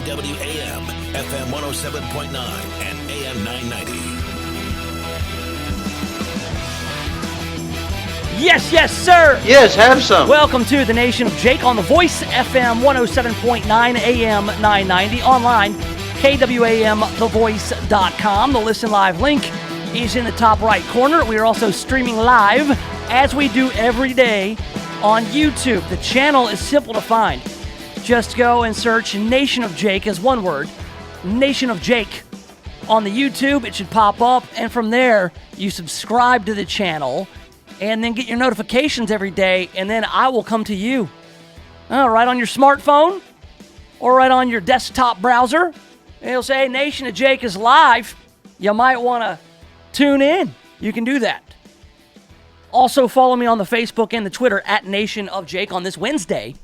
KWAM, FM 107.9 and AM 990. Yes, sir. Yes, have some. Welcome to the Nation of Jake on the Voice, FM 107.9, AM 990, online, KWAMTheVoice.com. The Listen Live link is in the top right corner. We are also streaming live, as we do every day, on YouTube. The channel is simple to find. Just go and search Nation of Jake as one word, Nation of Jake. On the YouTube, it should pop up, and from there, you subscribe to the channel, and then get your notifications every day, and then I will come to you. Right on your smartphone, or right on your desktop browser. It'll say, Nation of Jake is live. You might want to tune in. You can do that. Also, follow me on the Facebook and the Twitter at Nation of Jake on this Wednesday,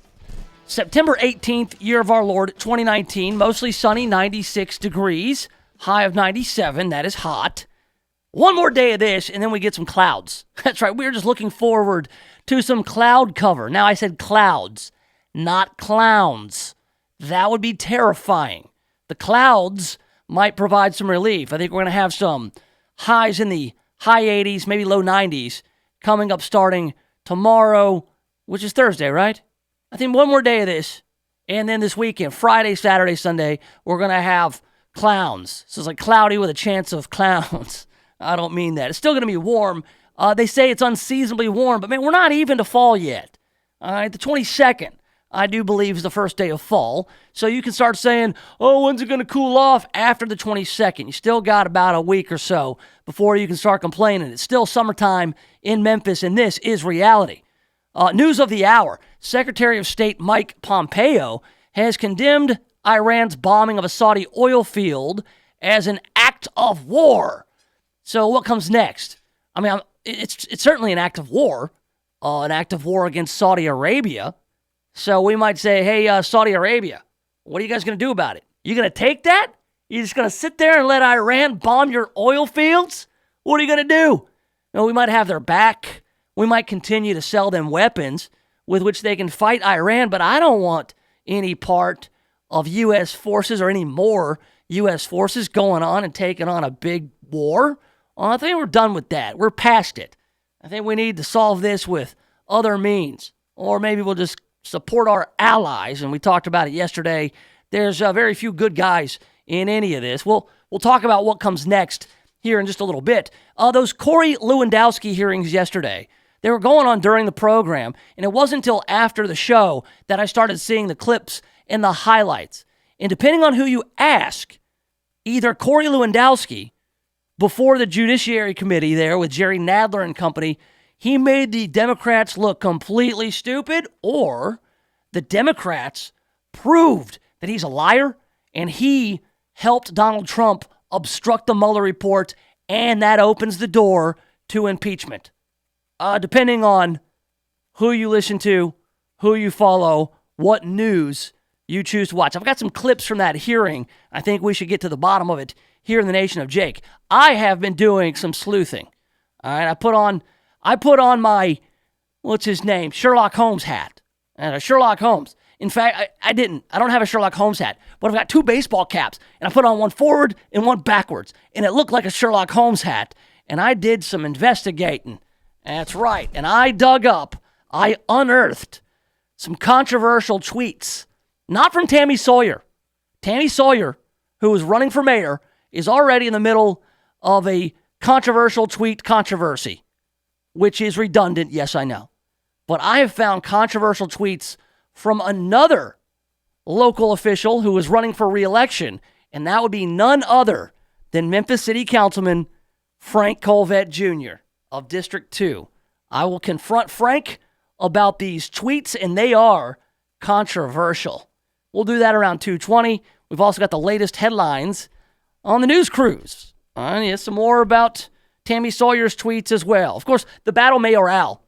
September 18th, year of our Lord, 2019. Mostly sunny, 96 degrees, high of 97. That is hot. One more day of this, and then we get some clouds. That's right, we're just looking forward to some cloud cover. Now, I said clouds, not clowns. That would be terrifying. The clouds might provide some relief. I think we're going to have some highs in the high 80s, maybe low 90s, coming up starting tomorrow, which is Thursday, right? I think one more day of this, and then this weekend, Friday, Saturday, Sunday, we're going to have clowns. So it's like cloudy with a chance of clowns. I don't mean that. It's still going to be warm. They say it's unseasonably warm, but man, we're not even to fall yet. All right, the 22nd, I do believe, is the first day of fall. So you can start saying, oh, when's it going to cool off? After the 22nd. You still got about a week or so before you can start complaining. It's still summertime in Memphis, and this is reality. News of the hour. Secretary of State Mike Pompeo has condemned Iran's bombing of a Saudi oil field as an act of war. So what comes next? I mean, it's certainly an act of war against Saudi Arabia. So we might say, hey, Saudi Arabia, what are you guys going to do about it? You going to take that? You just going to sit there and let Iran bomb your oil fields? What are you going to do? We might have their back. We might continue to sell them weapons with which they can fight Iran, but I don't want any part of U.S. forces or any more U.S. forces going on and taking on a big war. I think we're done with that. We're past it. I think we need to solve this with other means, or maybe we'll just support our allies, and we talked about it yesterday. There's very few good guys in any of this. We'll talk about what comes next here in just a little bit. Those Corey Lewandowski hearings yesterday, they were going on during the program, and it wasn't until after the show that I started seeing the clips and the highlights. And depending on who you ask, either Corey Lewandowski, before the Judiciary Committee there with Jerry Nadler and company, he made the Democrats look completely stupid, or the Democrats proved that he's a liar and he helped Donald Trump obstruct the Mueller report, and that opens the door to impeachment. Depending on who you listen to, who you follow, what news you choose to watch. I've got some clips from that hearing. I think we should get to the bottom of it here in the Nation of Jake. I have been doing some sleuthing. All right, I put on my, what's his name, Sherlock Holmes hat. And Sherlock Holmes. In fact, I don't have a Sherlock Holmes hat, but I've got two baseball caps, and I put on one forward and one backwards, and it looked like a Sherlock Holmes hat, and I did some investigating. That's right, and I unearthed some controversial tweets, not from Tammy Sawyer. Tammy Sawyer, who is running for mayor, is already in the middle of a controversial tweet controversy, which is redundant, yes, I know. But I have found controversial tweets from another local official who is running for re-election, and that would be none other than Memphis City Councilman Frank Colvett Jr. of District 2. I will confront Frank about these tweets, and they are controversial. We'll do that around 2:20. We've also got the latest headlines on the news cruise. Yes, some more about Tammy Sawyer's tweets as well. Of course, the Battle Mayoral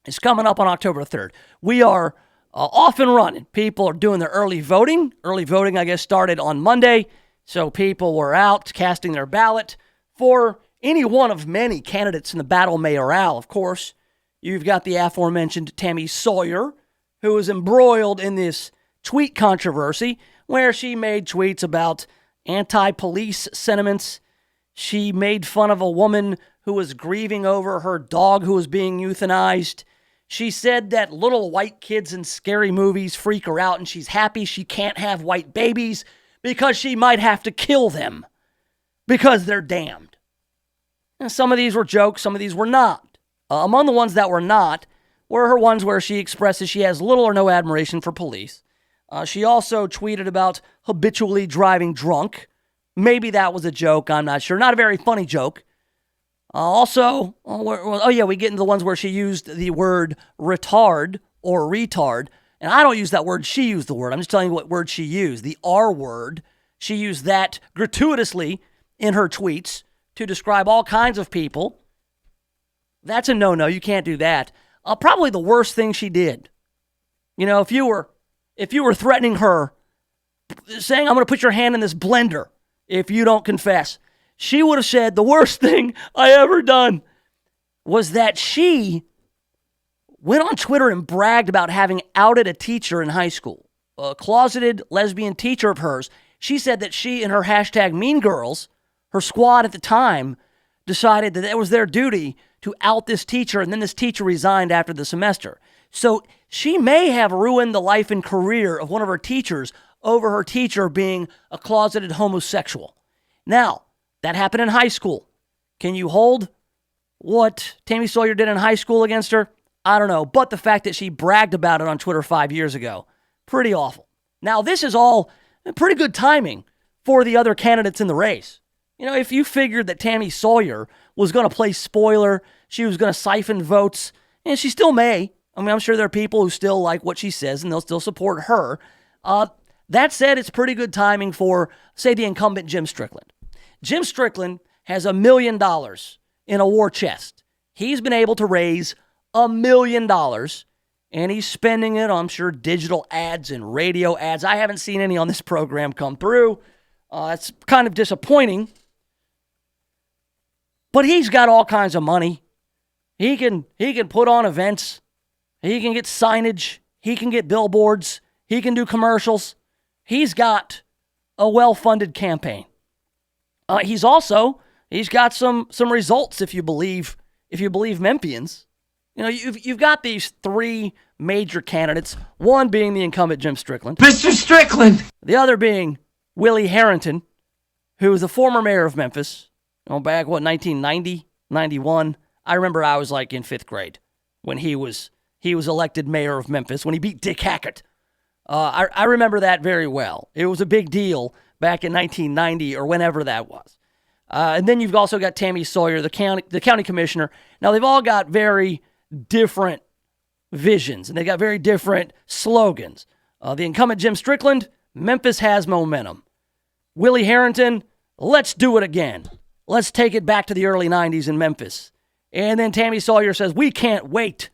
is coming up on October 3rd. We are off and running. People are doing their early voting. Early voting, I guess, started on Monday, so people were out casting their ballot for any one of many candidates in the Battle Mayoral. Of course, you've got the aforementioned Tammy Sawyer, who was embroiled in this tweet controversy where she made tweets about anti-police sentiments. She made fun of a woman who was grieving over her dog who was being euthanized. She said that little white kids in scary movies freak her out, and she's happy she can't have white babies because she might have to kill them because they're damned. And some of these were jokes, some of these were not. Among the ones that were not were her ones where she expresses she has little or no admiration for police. She also tweeted about habitually driving drunk. Maybe that was a joke, I'm not sure. Not a very funny joke. We get into the ones where she used the word retard or retard. And I don't use that word, she used the word. I'm just telling you what word she used. The R word. She used that gratuitously in her tweets to describe all kinds of people. That's a no-no. You can't do that. Probably the worst thing she did. You know, if you were threatening her, saying, I'm going to put your hand in this blender if you don't confess, she would have said the worst thing I ever done was that she went on Twitter and bragged about having outed a teacher in high school, a closeted lesbian teacher of hers. She said that she and her hashtag Mean Girls, her squad at the time, decided that it was their duty to out this teacher, and then this teacher resigned after the semester. So she may have ruined the life and career of one of her teachers over her teacher being a closeted homosexual. Now, that happened in high school. Can you hold what Tammy Sawyer did in high school against her? I don't know. But the fact that she bragged about it on Twitter 5 years ago, pretty awful. Now, this is all pretty good timing for the other candidates in the race. You know, if you figured that Tammy Sawyer was going to play spoiler, she was going to siphon votes, and she still may. I mean, I'm sure there are people who still like what she says, and they'll still support her. That said, it's pretty good timing for, say, the incumbent Jim Strickland. Jim Strickland has $1 million in a war chest. He's been able to raise $1 million, and he's spending it on, I'm sure, digital ads and radio ads. I haven't seen any on this program come through. It's kind of disappointing. But he's got all kinds of money. He can put on events. He can get signage. He can get billboards. He can do commercials. He's got a well-funded campaign. He's got some results if you believe Memphians. You know, you've got these three major candidates, one being the incumbent Jim Strickland. Mr. Strickland! The other being Willie Harrington, who was the former mayor of Memphis, back, 1990, 91. I remember I was like in 5th grade when he was elected mayor of Memphis, when he beat Dick Hackett. I remember that very well. It was a big deal back in 1990 or whenever that was. And then you've also got Tammy Sawyer, the county commissioner. Now, they've all got very different visions, and they got very different slogans. The incumbent Jim Strickland, Memphis has momentum. Willie Harrington, let's do it again. Let's take it back to the early 90s in Memphis. And then Tammy Sawyer says, we can't wait.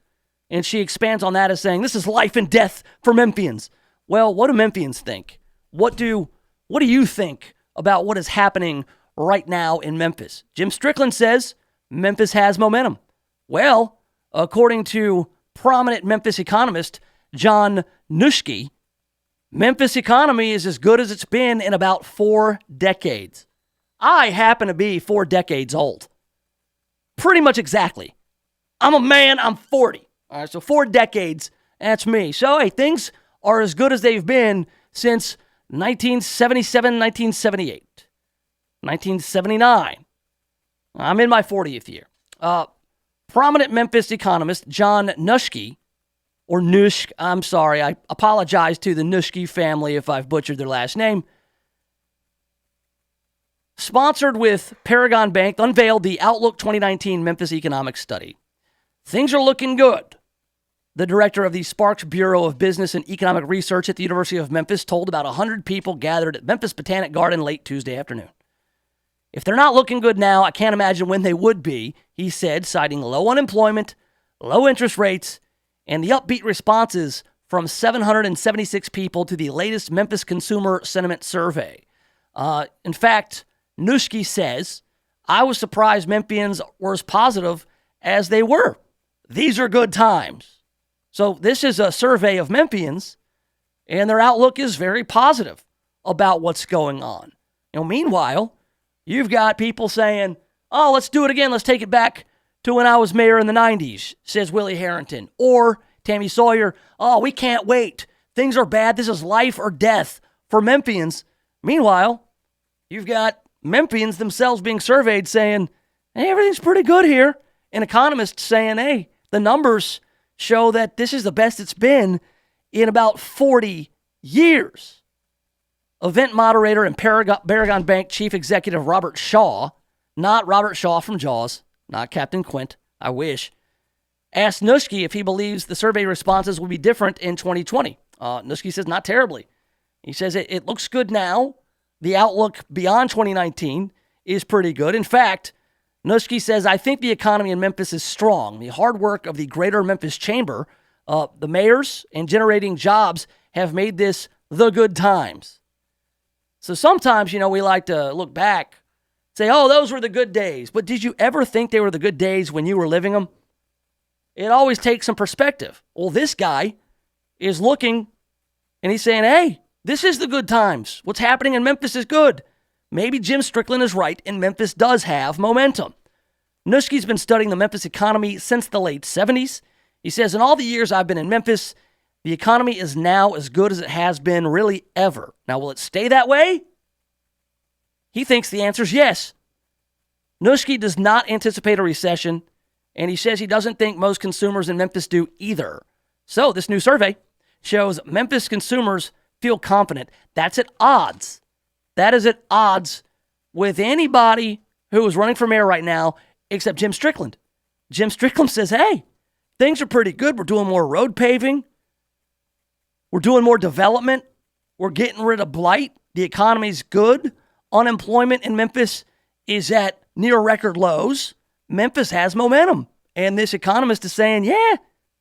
And she expands on that as saying, this is life and death for Memphians. Well, what do Memphians think? What do you think about what is happening right now in Memphis? Jim Strickland says Memphis has momentum. Well, according to prominent Memphis economist John Nuschke, Memphis economy is as good as it's been in about 4 decades. I happen to be 4 decades old. Pretty much exactly. I'm a man, I'm 40. All right, so 4 decades, that's me. So, hey, things are as good as they've been since 1977, 1978, 1979. I'm in my 40th year. Prominent Memphis economist John Nuschke, or Nuschke, I'm sorry, I apologize to the Nuschke family if I've butchered their last name, sponsored with Paragon Bank, unveiled the Outlook 2019 Memphis Economic Study. Things are looking good. The director of the Sparks Bureau of Business and Economic Research at the University of Memphis told about 100 people gathered at Memphis Botanic Garden late Tuesday afternoon. If they're not looking good now, I can't imagine when they would be, he said, citing low unemployment, low interest rates, and the upbeat responses from 776 people to the latest Memphis Consumer Sentiment Survey. In fact, Nuschke says, I was surprised Memphians were as positive as they were. These are good times. So this is a survey of Memphians, and their outlook is very positive. about what's going on. Meanwhile, you've got people saying, oh, let's do it again. Let's take it back to when I was mayor in the 90s, says Willie Harrington. Or Tammy Sawyer, oh, we can't wait. Things are bad. This is life or death for Memphians. Meanwhile, you've got Memphians themselves being surveyed saying, hey, everything's pretty good here. And economists saying, hey, the numbers show that this is the best it's been in about 40 years. Event moderator and Paragon Bank chief executive Robert Shaw, not Robert Shaw from Jaws, not Captain Quint, I wish, asked Nuschke if he believes the survey responses will be different in 2020. Nuschke says not terribly. He says it looks good now. The outlook beyond 2019 is pretty good. In fact, Nuschke says, I think the economy in Memphis is strong. The hard work of the Greater Memphis Chamber, the mayors, and generating jobs have made this the good times. So sometimes, we like to look back, say, oh, those were the good days. But did you ever think they were the good days when you were living them? It always takes some perspective. Well, this guy is looking and he's saying, hey, this is the good times. What's happening in Memphis is good. Maybe Jim Strickland is right and Memphis does have momentum. Nuschke's been studying the Memphis economy since the late 70s. He says, in all the years I've been in Memphis, the economy is now as good as it has been really ever. Now, will it stay that way? He thinks the answer is yes. Nuschke does not anticipate a recession, and he says he doesn't think most consumers in Memphis do either. So this new survey shows Memphis consumers feel confident. That's at odds. That is at odds with anybody who is running for mayor right now except Jim Strickland. Jim Strickland says, hey, things are pretty good. We're doing more road paving. We're doing more development. We're getting rid of blight. The economy's good. Unemployment in Memphis is at near record lows. Memphis has momentum. And this economist is saying, yeah,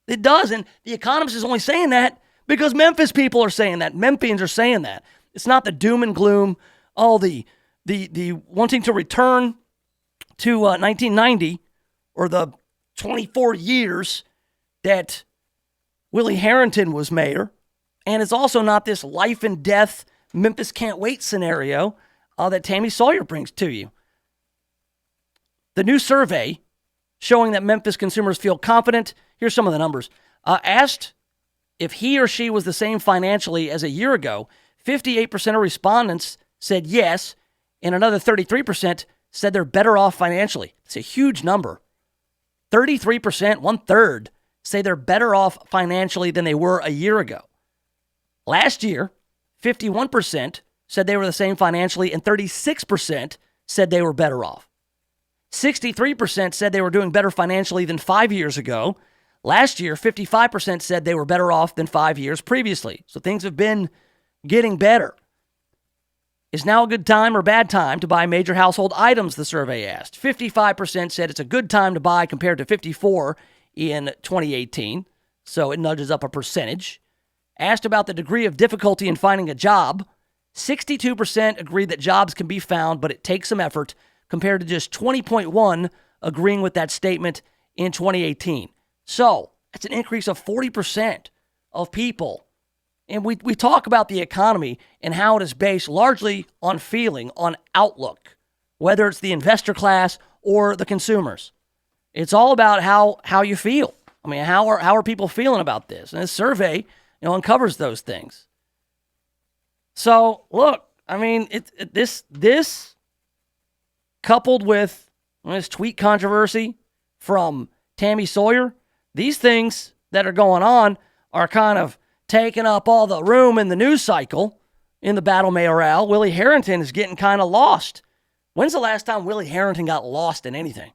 it does. And the economist is only saying that because Memphis people are saying that. Memphians are saying that. It's not the doom and gloom, all the wanting to return to 1990 or the 24 years that Willie Harrington was mayor. And it's also not this life and death Memphis can't wait scenario that Tammy Sawyer brings to you. The new survey showing that Memphis consumers feel confident. Here's some of the numbers. Asked if he or she was the same financially as a year ago, 58% of respondents said yes, and another 33% said they're better off financially. It's a huge number. 33%, one-third, say they're better off financially than they were a year ago. Last year, 51% said they were the same financially, and 36% said they were better off. 63% said they were doing better financially than 5 years ago. Last year, 55% said they were better off than 5 years previously. So things have been getting better. Is now a good time or bad time to buy major household items, the survey asked. 55% said it's a good time to buy compared to 54% in 2018. So it nudges up a percentage. Asked about the degree of difficulty in finding a job, 62% agreed that jobs can be found, but it takes some effort, compared to just 20.1% agreeing with that statement in 2018. So that's an increase of 40% of people. And we talk about the economy and how it is based largely on feeling, on outlook, whether it's the investor class or the consumers. It's all about how you feel. I mean, how are people feeling about this? And this survey, uncovers those things. So look, I mean, this coupled with this tweet controversy from Tammy Sawyer, these things that are going on are kind of taking up all the room in the news cycle in the battle mayoral. Willie Harrington is getting kind of lost. When's the last time Willie Harrington got lost in anything?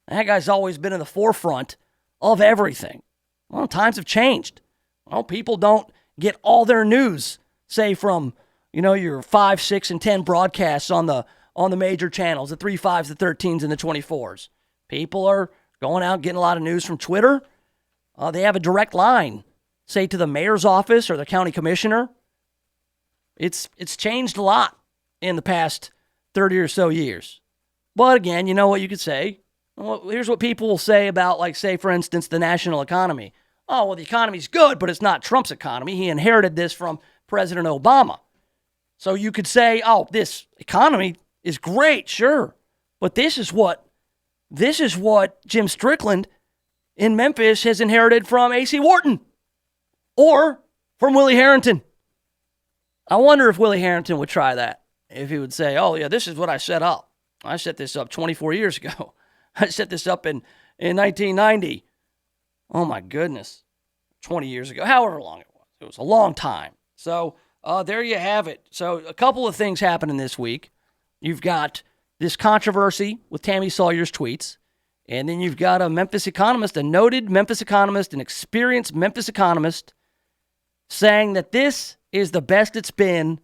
That guy's always been in the forefront of everything. Well, times have changed. Well, people don't get all their news, say, from, your 5, 6, and 10 broadcasts on the major channels, the 3 5s, the 13s, and the 24s. People are going out getting a lot of news from Twitter. They have a direct line, say, to the mayor's office or the county commissioner. It's changed a lot in the past 30 or so years. But again, you know what you could say? Well, here's what people will say about, like, say, for instance, the national economy. Oh, well, the economy's good, but it's not Trump's economy. He inherited this from President Obama. So you could say, oh, this economy is great, sure. But this is what Jim Strickland in Memphis has inherited from A.C. Wharton or from Willie Harrington. I wonder if Willie Harrington would try that. If he would say, oh, yeah, this is what I set up. I set this up 24 years ago. I set this up in 1990. Oh, my goodness. 20 years ago, however long it was. It was a long time. So there you have it. So a couple of things happening this week. You've got this controversy with Tammy Sawyer's tweets. And then you've got a Memphis economist, a noted Memphis economist, an experienced Memphis economist, saying that this is the best it's been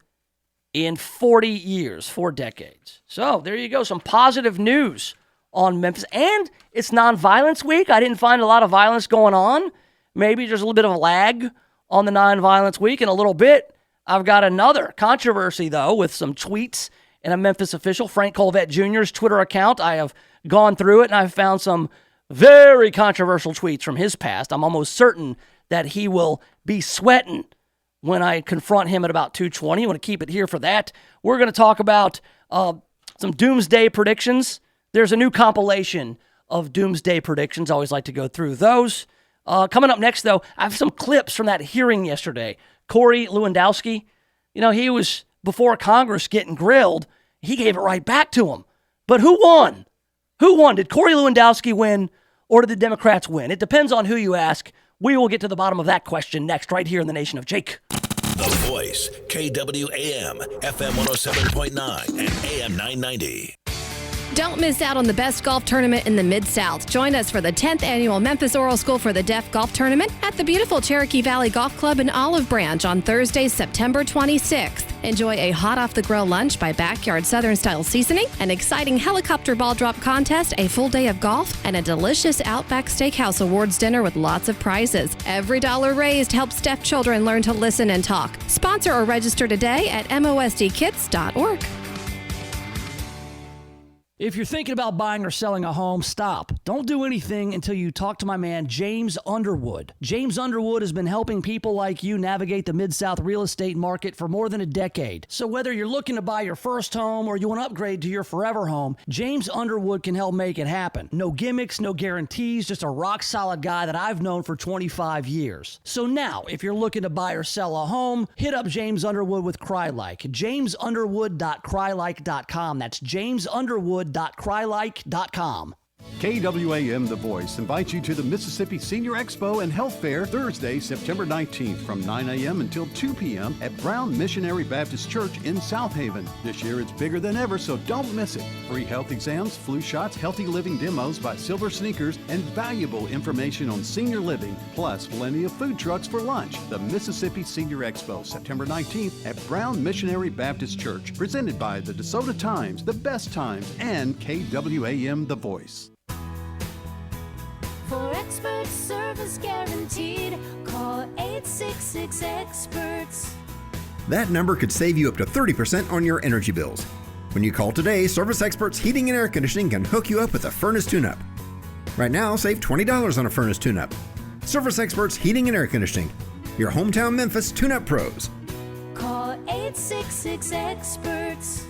in 40 years, 4 decades. So there you go, some positive news on Memphis. And it's nonviolence week. I didn't find a lot of violence going on. Maybe there's a little bit of a lag on the nonviolence week. In a little bit, I've got another controversy, though, with some tweets and a Memphis official, Frank Colvett Jr.'s Twitter account. I have gone through it, and I've found some very controversial tweets from his past. I'm almost certain that he will be sweating when I confront him at about 2:20. I want to keep it here for that. We're going to talk about some doomsday predictions. There's a new compilation of doomsday predictions. I always like to go through those. Coming up next, though, I have some clips from that hearing yesterday. Corey Lewandowski, he was before Congress getting grilled. He gave it right back to him. But who won? Who won? Did Corey Lewandowski win or did the Democrats win? It depends on who you ask. We will get to the bottom of that question next, right here in the Nation of Jake. The Voice, KWAM, FM 107.9 and AM 990. Don't miss out on the best golf tournament in the Mid-South. Join us for the 10th annual Memphis Oral School for the Deaf Golf Tournament at the beautiful Cherokee Valley Golf Club in Olive Branch on Thursday, September 26th. Enjoy a hot off-the-grill lunch by Backyard Southern-style seasoning, an exciting helicopter ball drop contest, a full day of golf, and a delicious Outback Steakhouse Awards dinner with lots of prizes. Every dollar raised helps deaf children learn to listen and talk. Sponsor or register today at mosdkits.org. If you're thinking about buying or selling a home, stop. Don't do anything until you talk to my man, James Underwood. James Underwood has been helping people like you navigate the Mid-South real estate market for more than a decade. So whether you're looking to buy your first home or you want to upgrade to your forever home, James Underwood can help make it happen. No gimmicks, no guarantees, just a rock-solid guy that I've known for 25 years. So now, if you're looking to buy or sell a home, hit up James Underwood with CryLike. JamesUnderwood.crylike.com. That's JamesUnderwood.crylike.com. KWAM The Voice invites you to the Mississippi Senior Expo and Health Fair Thursday, September 19th from 9 a.m. until 2 p.m. at Brown Missionary Baptist Church in South Haven. This year it's bigger than ever, so don't miss it. Free health exams, flu shots, healthy living demos by Silver Sneakers, and valuable information on senior living, plus plenty of food trucks for lunch. The Mississippi Senior Expo, September 19th at Brown Missionary Baptist Church, presented by the DeSoto Times, The Best Times, and KWAM The Voice. For expert service guaranteed, call 866-EXPERTS. That number could save you up to 30% on your energy bills. When you call today, Service Experts Heating and Air Conditioning can hook you up with a furnace tune-up. Right now, save $20 on a furnace tune-up. Service Experts Heating and Air Conditioning, your hometown Memphis tune-up pros. Call 866-EXPERTS.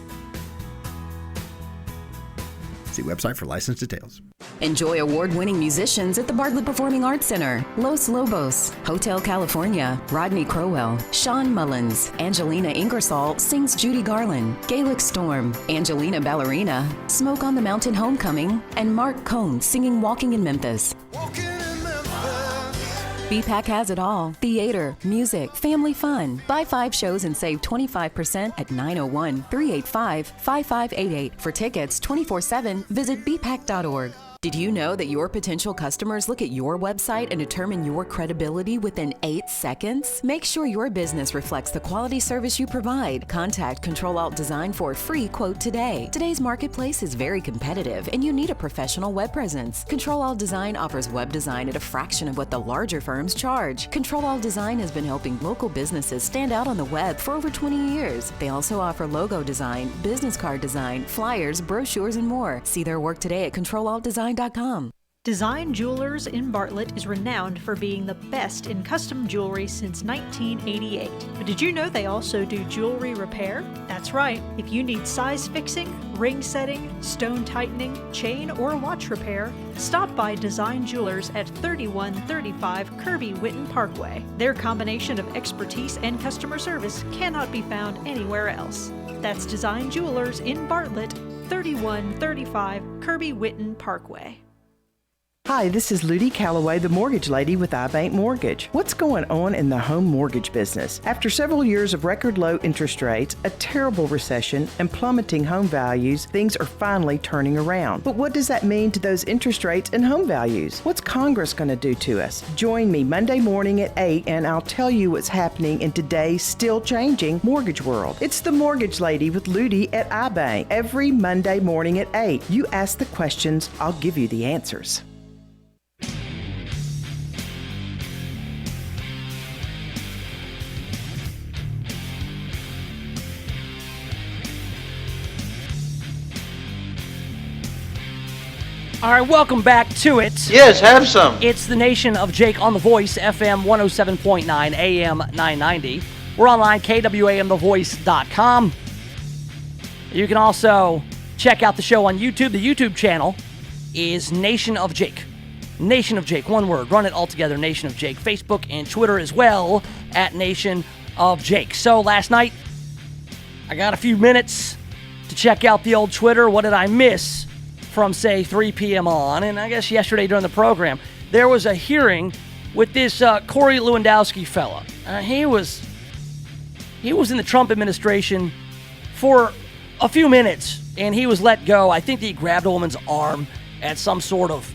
See website for license details. Enjoy award-winning musicians at the Bartlett Performing Arts Center. Los Lobos, Hotel California, Rodney Crowell, Sean Mullins, Angelina Ingersoll sings Judy Garland, Gaelic Storm, Angelina Ballerina, Smoke on the Mountain Homecoming, and Mark Cohn singing Walking in Memphis. BPAC has it all. Theater, music, family fun. Buy 5 shows and save 25% at 901-385-5588. For tickets 24/7, visit bpac.org. Did you know that your potential customers look at your website and determine your credibility within 8 seconds? Make sure your business reflects the quality service you provide. Contact Control Alt Design for a free quote today. Today's marketplace is very competitive and you need a professional web presence. Control Alt Design offers web design at a fraction of what the larger firms charge. Control Alt Design has been helping local businesses stand out on the web for over 20 years. They also offer logo design, business card design, flyers, brochures, and more. See their work today at ControlAltDesign.com. Design Jewelers in Bartlett is renowned for being the best in custom jewelry since 1988. But did you know they also do jewelry repair? That's right. If you need size fixing, ring setting, stone tightening, chain or watch repair, stop by Design Jewelers at 3135 Kirby Whitten Parkway. Their combination of expertise and customer service cannot be found anywhere else. That's Design Jewelers in Bartlett, 3135 Kirby Whitten Parkway. Hi, this is Ludi Calloway, the mortgage lady with iBank Mortgage. What's going on in the home mortgage business? After several years of record low interest rates, a terrible recession, and plummeting home values, things are finally turning around. But what does that mean to those interest rates and home values? What's Congress going to do to us? Join me Monday morning at 8 and I'll tell you what's happening in today's still changing mortgage world. It's the mortgage lady with Ludi at iBank. Every Monday morning at 8. You ask the questions, I'll give you the answers. All right, welcome back to it. Yes, have some. It's the Nation of Jake on The Voice, FM 107.9, AM 990. We're online, KWAMTheVoice.com. You can also check out the show on YouTube. The YouTube channel is Nation of Jake. Nation of Jake, one word. Run it all together, Nation of Jake. Facebook and Twitter as well, at Nation of Jake. So last night, I got a few minutes to check out the old Twitter. What did I miss from, say, 3 p.m. on? And I guess yesterday during the program, there was a hearing with this Corey Lewandowski fella. He was in the Trump administration for a few minutes, and he was let go. I think he grabbed a woman's arm at some sort of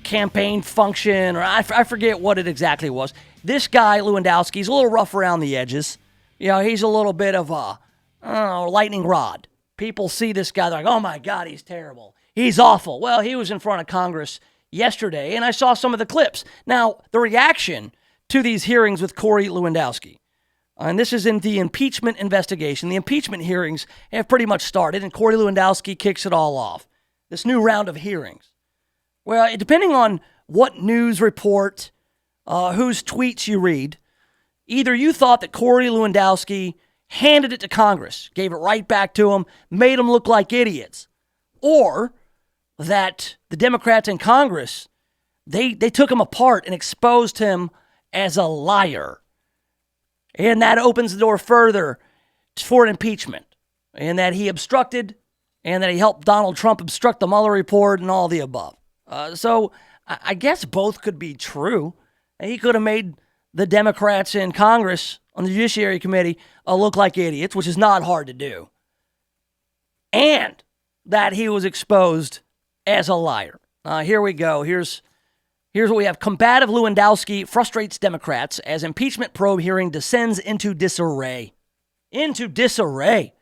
campaign function, or I forget what it exactly was. This guy, Lewandowski's a little rough around the edges. You know, he's a little bit of a lightning rod. People see this guy, they're like, oh my God, he's terrible. He's awful. Well, he was in front of Congress yesterday, and I saw some of the clips. Now, the reaction to these hearings with Corey Lewandowski, and this is in the impeachment investigation. The impeachment hearings have pretty much started, and Corey Lewandowski kicks it all off. This new round of hearings. Well, depending on what news report, whose tweets you read, either you thought that Corey Lewandowski handed it to Congress, gave it right back to them, made them look like idiots, or that the Democrats in Congress, they took him apart and exposed him as a liar. And that opens the door further for an impeachment, and that he obstructed, and that he helped Donald Trump obstruct the Mueller report and all the above. So I guess both could be true. He could have made the Democrats in Congress on the Judiciary Committee look like idiots, which is not hard to do, and that he was exposed as a liar. Here we go. Here's what we have. Combative Lewandowski frustrates Democrats as impeachment probe hearing descends into disarray. Into disarray.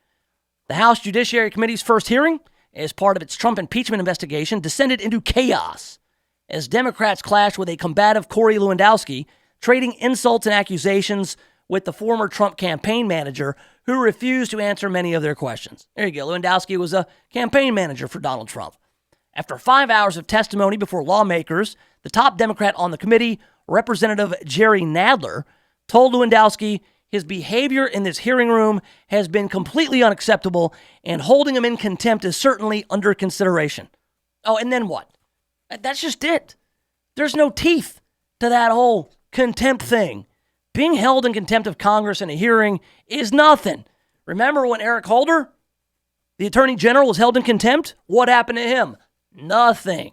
The House Judiciary Committee's first hearing, as part of its Trump impeachment investigation, descended into chaos as Democrats clashed with a combative Corey Lewandowski, trading insults and accusations with the former Trump campaign manager who refused to answer many of their questions. There you go. Lewandowski was a campaign manager for Donald Trump. After 5 hours of testimony before lawmakers, the top Democrat on the committee, Representative Jerry Nadler, told Lewandowski his behavior in this hearing room has been completely unacceptable, and holding him in contempt is certainly under consideration. Oh, and then what? That's just it. There's no teeth to that whole contempt thing. Being held in contempt of Congress in a hearing is nothing. Remember when Eric Holder, the Attorney General, was held in contempt? What happened to him? Nothing.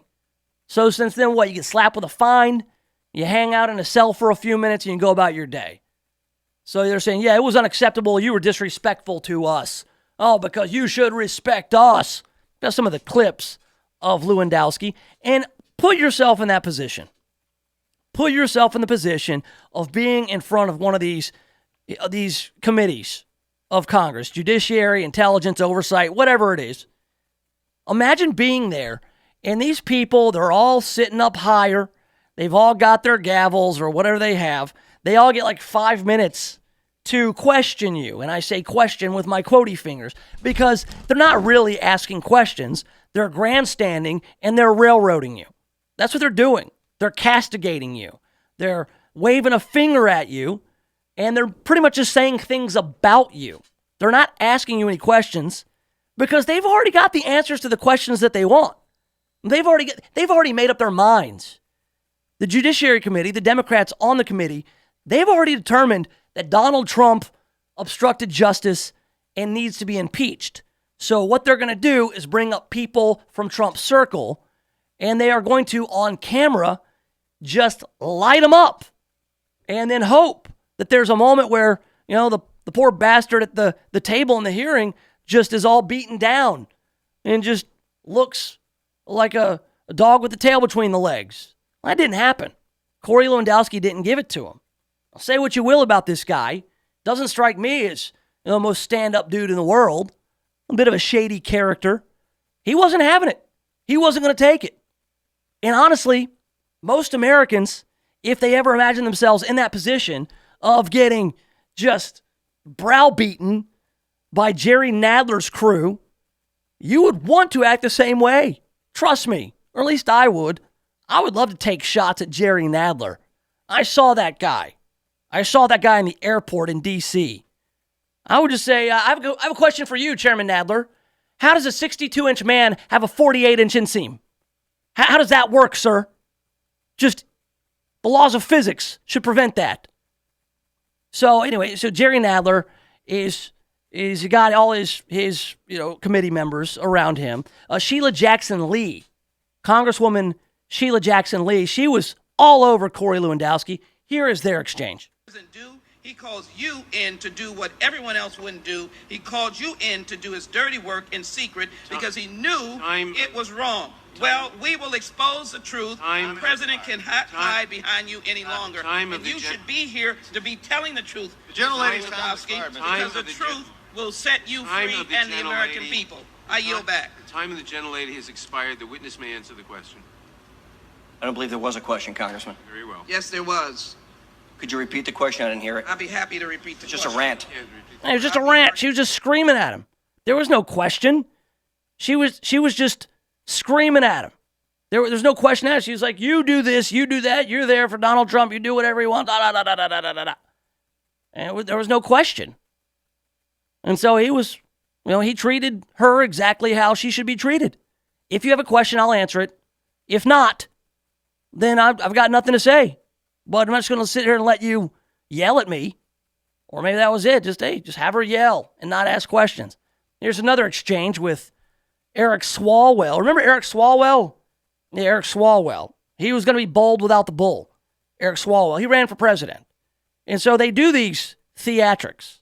So since then, what? You get slapped with a fine, you hang out in a cell for a few minutes, and you go about your day. So they're saying, yeah, it was unacceptable. You were disrespectful to us. Oh, because you should respect us. That's some of the clips of Lewandowski. And put yourself in that position. Put yourself in the position of being in front of one of these committees of Congress, Judiciary, Intelligence, Oversight, whatever it is. Imagine being there, and these people, they're all sitting up higher. They've all got their gavels or whatever they have. They all get like 5 minutes to question you. And I say question with my quotey fingers because they're not really asking questions. they're grandstanding, and they're railroading you. That's what they're doing. They're castigating you. They're waving a finger at you, and they're pretty much just saying things about you. They're not asking you any questions because they've already got the answers to the questions that they want. They've already made up their minds. The Judiciary Committee, the Democrats on the committee, they've already determined that Donald Trump obstructed justice and needs to be impeached. So what they're going to do is bring up people from Trump's circle, and they are going to, on camera, just light them up and then hope that there's a moment where, the poor bastard at the table in the hearing just is all beaten down and just looks like a dog with the tail between the legs. That didn't happen. Corey Lewandowski didn't give it to him. I'll say what you will about this guy. Doesn't strike me as the most stand-up dude in the world. A bit of a shady character. He wasn't having it. He wasn't going to take it. And honestly, most Americans, if they ever imagine themselves in that position of getting just browbeaten by Jerry Nadler's crew, you would want to act the same way. Trust me, or at least I would. I would love to take shots at Jerry Nadler. I saw that guy. I saw that guy in the airport in D.C. I would just say, I have a question for you, Chairman Nadler. How does a 62-inch man have a 48-inch inseam? How does that work, sir? Just the laws of physics should prevent that. So anyway, Jerry Nadler is got all his committee members around him. Sheila Jackson Lee, Congresswoman Sheila Jackson Lee, she was all over Corey Lewandowski. Here is their exchange. He calls you in to do what everyone else wouldn't do. He called you in to do his dirty work in secret because he knew it was wrong. Well, we will expose the truth. The president cannot hide behind you any longer. And you should be here to be telling the truth, because the truth will set you free and the American people. I yield back. The time of the gentlelady has expired. The witness may answer the question. I don't believe there was a question, Congressman. Very well. Yes, there was. Could you repeat the question? I didn't hear it. I'd be happy to repeat the question. Just a rant. It was just a rant. She was just screaming at him. There was no question. She was just screaming at him. There's no question asked. She was like, you do this, you do that, you're there for Donald Trump, you do whatever you want, da da da da da da da da. And there was no question. And so he treated her exactly how she should be treated. If you have a question, I'll answer it. If not, then I've got nothing to say. But I'm not just going to sit here and let you yell at me. Or maybe that was it. Just have her yell and not ask questions. Here's another exchange with Eric Swalwell. Remember Eric Swalwell? Yeah, Eric Swalwell. He was going to be bold without the bull. Eric Swalwell. He ran for president. And so they do these theatrics.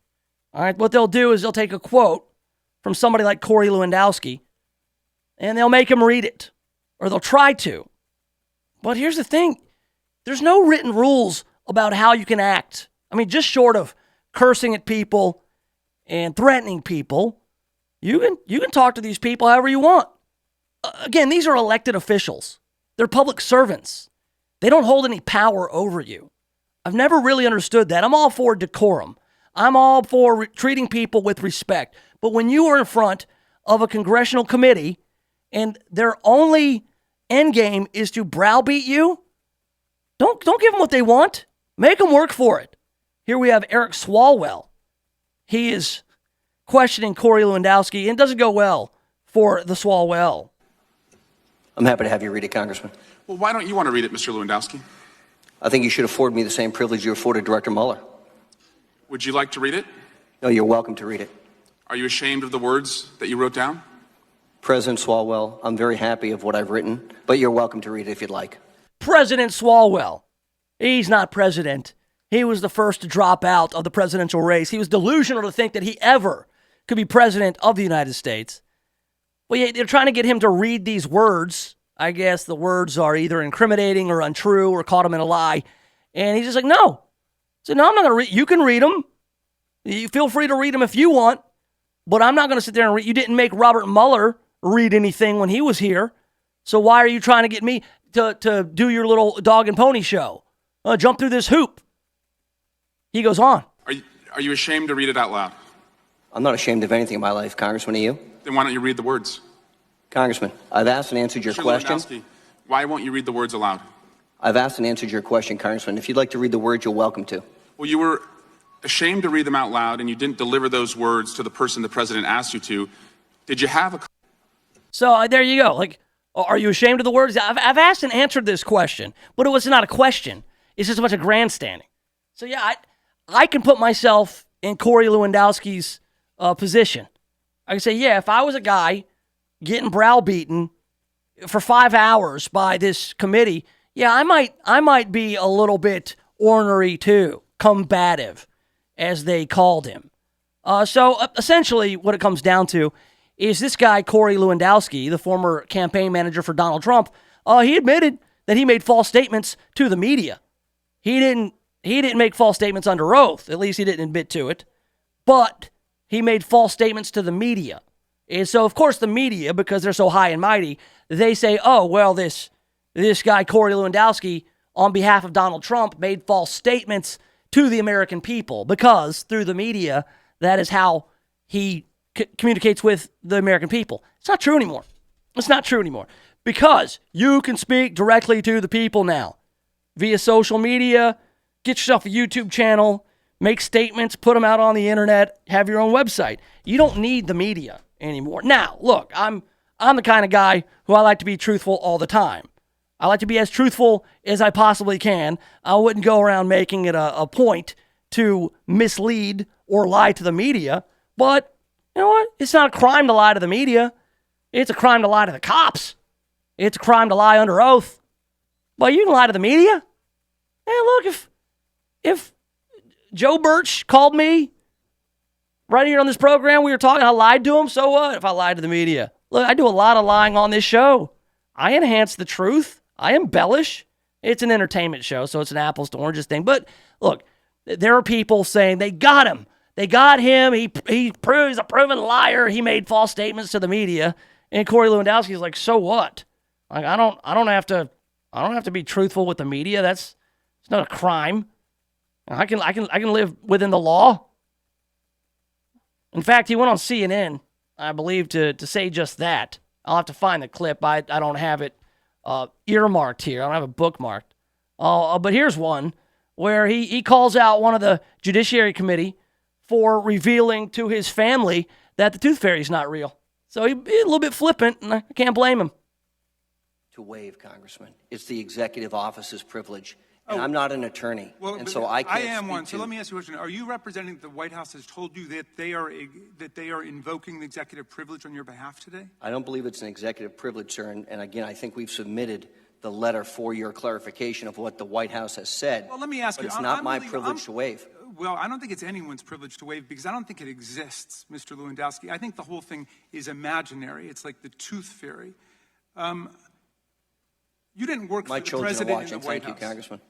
All right, what they'll do is they'll take a quote from somebody like Corey Lewandowski, and they'll make him read it. Or they'll try to. But here's the thing. There's no written rules about how you can act. I mean, just short of cursing at people and threatening people, you can talk to these people however you want. Again, these are elected officials. They're public servants. They don't hold any power over you. I've never really understood that. I'm all for decorum. I'm all for treating people with respect. But when you are in front of a congressional committee and their only end game is to browbeat you, don't give them what they want. Make them work for it. Here we have Eric Swalwell. He is questioning Corey Lewandowski, and it doesn't go well for the Swalwell. I'm happy to have you read it, Congressman. Well, why don't you want to read it, Mr. Lewandowski? I think you should afford me the same privilege you afforded Director Mueller. Would you like to read it? No, you're welcome to read it. Are you ashamed of the words that you wrote down? President Swalwell, I'm very happy of what I've written, but you're welcome to read it if you'd like. President Swalwell. He's not president. He was the first to drop out of the presidential race. He was delusional to think that he ever could be president of the United States. Well, yeah, they're trying to get him to read these words. I guess the words are either incriminating or untrue or caught him in a lie. And he's just like, no. So no, I'm not going to read. You can read them. You feel free to read them if you want. But I'm not going to sit there and read. You didn't make Robert Mueller read anything when he was here. So why are you trying to get me to do your little dog and pony show? Jump through this hoop. He goes on. Are you ashamed to read it out loud? I'm not ashamed of anything in my life, Congressman. Are you? Then why don't you read the words? Congressman, I've asked and answered your Mr. question. Lewandowski, why won't you read the words aloud? I've asked and answered your question, Congressman. If you'd like to read the words, you're welcome to. Well, you were ashamed to read them out loud, and you didn't deliver those words to the person the president asked you to. Did you have a... So there you go. Like, are you ashamed of the words? I've asked and answered this question, but it was not a question. It's just a bunch of grandstanding. So yeah, I can put myself in Corey Lewandowski's position. I can say, yeah, if I was a guy getting browbeaten for 5 hours by this committee, yeah, I might be a little bit ornery too, combative, as they called him. So essentially what it comes down to is this guy, Corey Lewandowski, the former campaign manager for Donald Trump, he admitted that he made false statements to the media. He didn't make false statements under oath. At least he didn't admit to it. But he made false statements to the media. And so, of course, the media, because they're so high and mighty, they say, oh, well, this guy, Corey Lewandowski, on behalf of Donald Trump, made false statements to the American people because through the media, that is how he communicates with the American people. It's not true anymore. It's not true anymore because you can speak directly to the people now via social media. Get yourself a YouTube channel, make statements, put them out on the internet, have your own website. You don't need the media anymore. Now, look, I'm the kind of guy who I like to be truthful all the time. I like to be as truthful as I possibly can. I wouldn't go around making it a point to mislead or lie to the media. But you know what? It's not a crime to lie to the media. It's a crime to lie to the cops. It's a crime to lie under oath. But you can lie to the media. Hey, look, if Joe Birch called me right here on this program, we were talking, I lied to him, so what if I lied to the media? Look, I do a lot of lying on this show. I enhance the truth. I embellish. It's an entertainment show, so it's an apples to oranges thing. But look, there are people saying they got him. They got him. He's a proven liar. He made false statements to the media. And Corey Lewandowski is like, so what? Like, I don't have to be truthful with the media. It's not a crime. I can live within the law. In fact, he went on CNN, I believe, to say just that. I'll have to find the clip. I don't have it earmarked here. I don't have it bookmarked. But here's one where he calls out one of the Judiciary Committee for revealing to his family that the Tooth Fairy's not real. So he's a little bit flippant, and I can't blame him. To waive, Congressman. It's the executive office's privilege. And I'm not an attorney, and so I can't. I am one. So let me ask you a question: are you representing the White House has told you that they are invoking the executive privilege on your behalf today? I don't believe it's an executive privilege, sir. And again, I think we've submitted the letter for your clarification of what the White House has said. Well, let me ask but you. It's not my privilege to waive. Well, I don't think it's anyone's privilege to waive because I don't think it exists, Mr. Lewandowski. I think the whole thing is imaginary. It's like the Tooth Fairy. You didn't work for the president in the White House. Thank you, Congressman.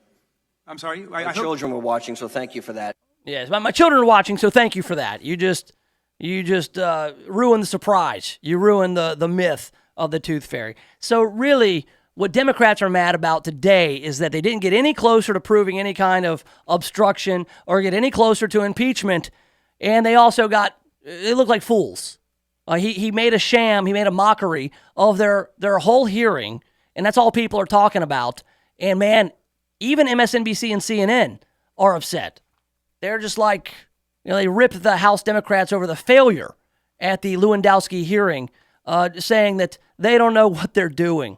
I'm sorry? My children were watching, so thank you for that. Yes, my children are watching, so thank you for that. You just ruined the surprise. You ruined the myth of the Tooth Fairy. So really, what Democrats are mad about today is that they didn't get any closer to proving any kind of obstruction or get any closer to impeachment, and they also they look like fools. He made a sham, he made a mockery of their whole hearing, and that's all people are talking about. And man, even MSNBC and CNN are upset. They're just like, they ripped the House Democrats over the failure at the Lewandowski hearing, saying that they don't know what they're doing,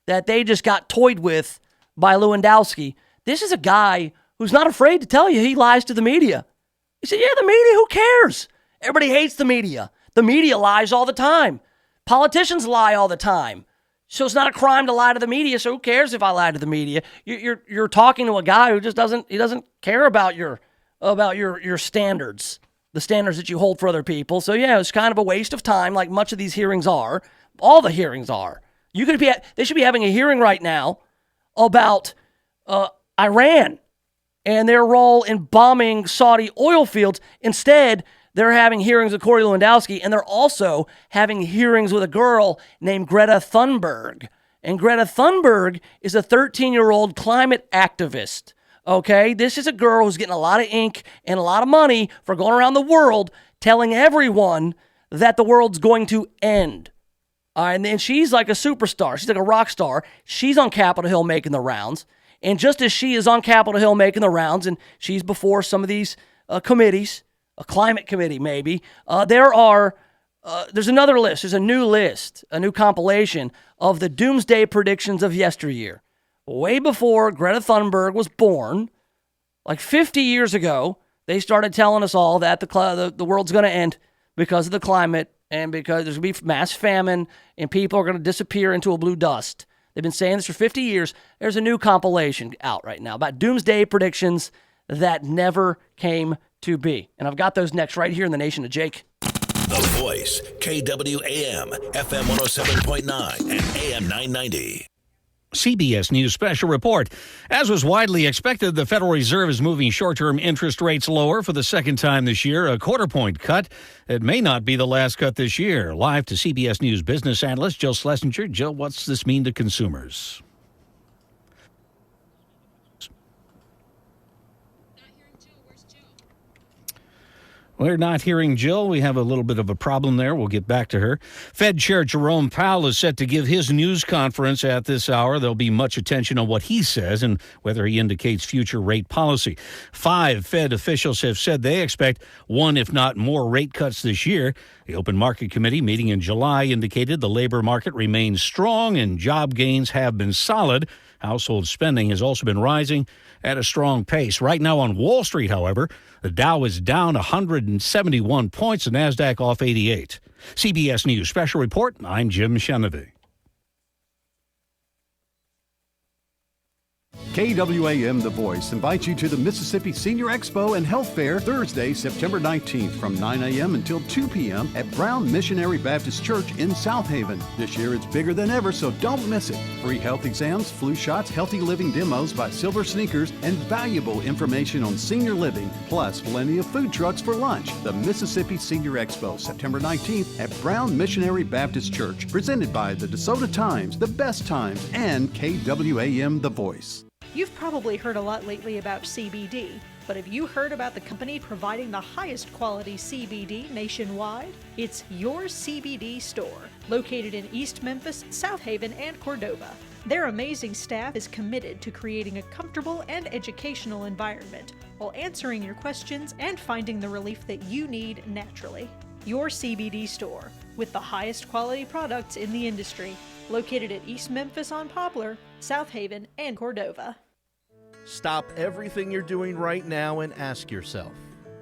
that they just got toyed with by Lewandowski. This is a guy who's not afraid to tell you he lies to the media. He said, yeah, the media, who cares? Everybody hates the media. The media lies all the time. Politicians lie all the time. So it's not a crime to lie to the media. So who cares if I lie to the media? You're talking to a guy who just doesn't care about your standards, the standards that you hold for other people. So yeah, it's kind of a waste of time, like much of these hearings are. All the hearings are. They should be having a hearing right now about Iran and their role in bombing Saudi oil fields. Instead, they're having hearings with Corey Lewandowski, and they're also having hearings with a girl named Greta Thunberg. And Greta Thunberg is a 13-year-old climate activist, okay? This is a girl who's getting a lot of ink and a lot of money for going around the world telling everyone that the world's going to end. And then she's like a superstar. She's like a rock star. She's on Capitol Hill making the rounds. And just as she is on Capitol Hill making the rounds, and she's before some of these committees, a climate committee maybe, there's another list. There's a new list, a new compilation of the doomsday predictions of yesteryear. Way before Greta Thunberg was born, like 50 years ago, they started telling us all that the world's going to end because of the climate and because there's going to be mass famine and people are going to disappear into a blue dust. They've been saying this for 50 years. There's a new compilation out right now about doomsday predictions that never came to be. And I've got those next right here in the Nation of Jake. The Voice, KWAM, FM 107.9 and AM 990. CBS News special report. As was widely expected, the Federal Reserve is moving short-term interest rates lower for the second time this year, a quarter-point cut. It may not be the last cut this year. Live to CBS News business analyst Jill Schlesinger. Jill, what's this mean to consumers? We're not hearing Jill. We have a little bit of a problem there. We'll get back to her. Fed Chair Jerome Powell is set to give his news conference at this hour. There'll be much attention on what he says and whether he indicates future rate policy. 5 Fed officials have said they expect one, if not more, rate cuts this year. The Open Market Committee meeting in July indicated the labor market remains strong and job gains have been solid. Household spending has also been rising at a strong pace. Right now on Wall Street, however, the Dow is down 171 points, the NASDAQ off 88. CBS News Special Report, I'm Jim Shenevy. KWAM The Voice invites you to the Mississippi Senior Expo and Health Fair Thursday, September 19th from 9 a.m. until 2 p.m. at Brown Missionary Baptist Church in South Haven. This year it's bigger than ever, so don't miss it. Free health exams, flu shots, healthy living demos by Silver Sneakers, and valuable information on senior living, plus plenty of food trucks for lunch. The Mississippi Senior Expo, September 19th at Brown Missionary Baptist Church, presented by the DeSoto Times, The Best Times, and KWAM The Voice. You've probably heard a lot lately about CBD, but have you heard about the company providing the highest quality CBD nationwide? It's Your CBD Store, located in East Memphis, South Haven, and Cordova. Their amazing staff is committed to creating a comfortable and educational environment while answering your questions and finding the relief that you need naturally. Your CBD Store, with the highest quality products in the industry, located at East Memphis on Poplar, South Haven, and Cordova. Stop everything you're doing right now and ask yourself,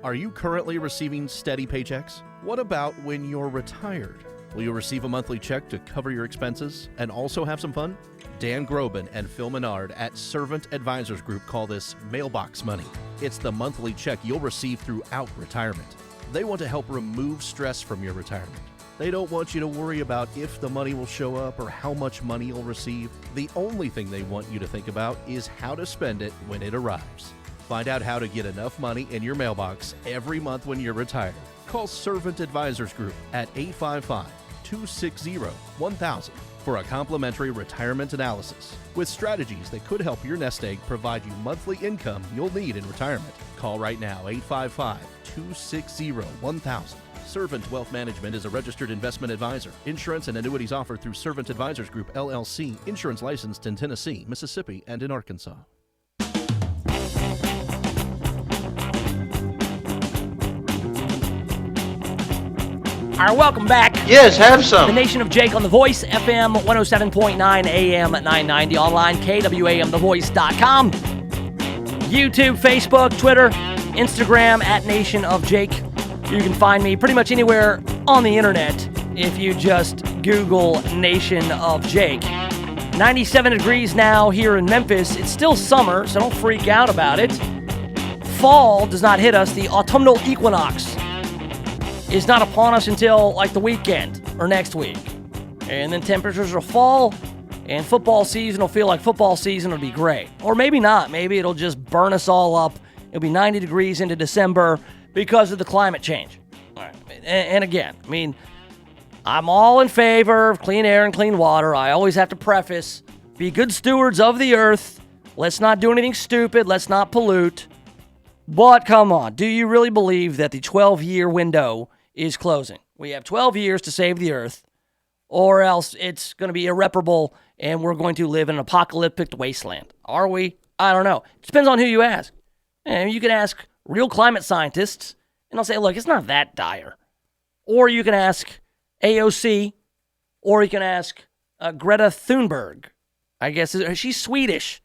are you currently receiving steady paychecks? What about when you're retired? Will you receive a monthly check to cover your expenses and also have some fun? Dan Groban and Phil Menard at Servant Advisors Group call this mailbox money. It's the monthly check you'll receive throughout retirement. They want to help remove stress from your retirement. They don't want you to worry about if the money will show up or how much money you'll receive. The only thing they want you to think about is how to spend it when it arrives. Find out how to get enough money in your mailbox every month when you're retired. Call Servant Advisors Group at 855-260-1000 for a complimentary retirement analysis with strategies that could help your nest egg provide you monthly income you'll need in retirement. Call right now, 855-260-1000. Servant Wealth Management is a registered investment advisor. Insurance and annuities offered through Servant Advisors Group, LLC. Insurance licensed in Tennessee, Mississippi, and in Arkansas. All right, welcome back. Yes, have some. The Nation of Jake on The Voice, FM 107.9, AM 990, online, KWAMTheVoice.com. YouTube, Facebook, Twitter, Instagram, at Nation of Jake. You can find me pretty much anywhere on the internet if you just Google Nation of Jake. 97 degrees now here in Memphis. It's still summer, so don't freak out about it. Fall does not hit us. The autumnal equinox is not upon us until like the weekend or next week. And then temperatures will fall, and football season will feel like football season will be great. Or maybe not. Maybe it'll just burn us all up. It'll be 90 degrees into December because of the climate change. All right. And again, I mean, I'm all in favor of clean air and clean water. I always have to preface, be good stewards of the earth. Let's not do anything stupid. Let's not pollute. But come on, do you really believe that the 12-year window is closing? We have 12 years to save the earth. or else it's going to be irreparable and we're going to live in an apocalyptic wasteland. Are we? I don't know. It depends on who you ask. And you can ask real climate scientists, and they'll say, look, it's not that dire. Or you can ask AOC, or you can ask Greta Thunberg. I guess she's Swedish.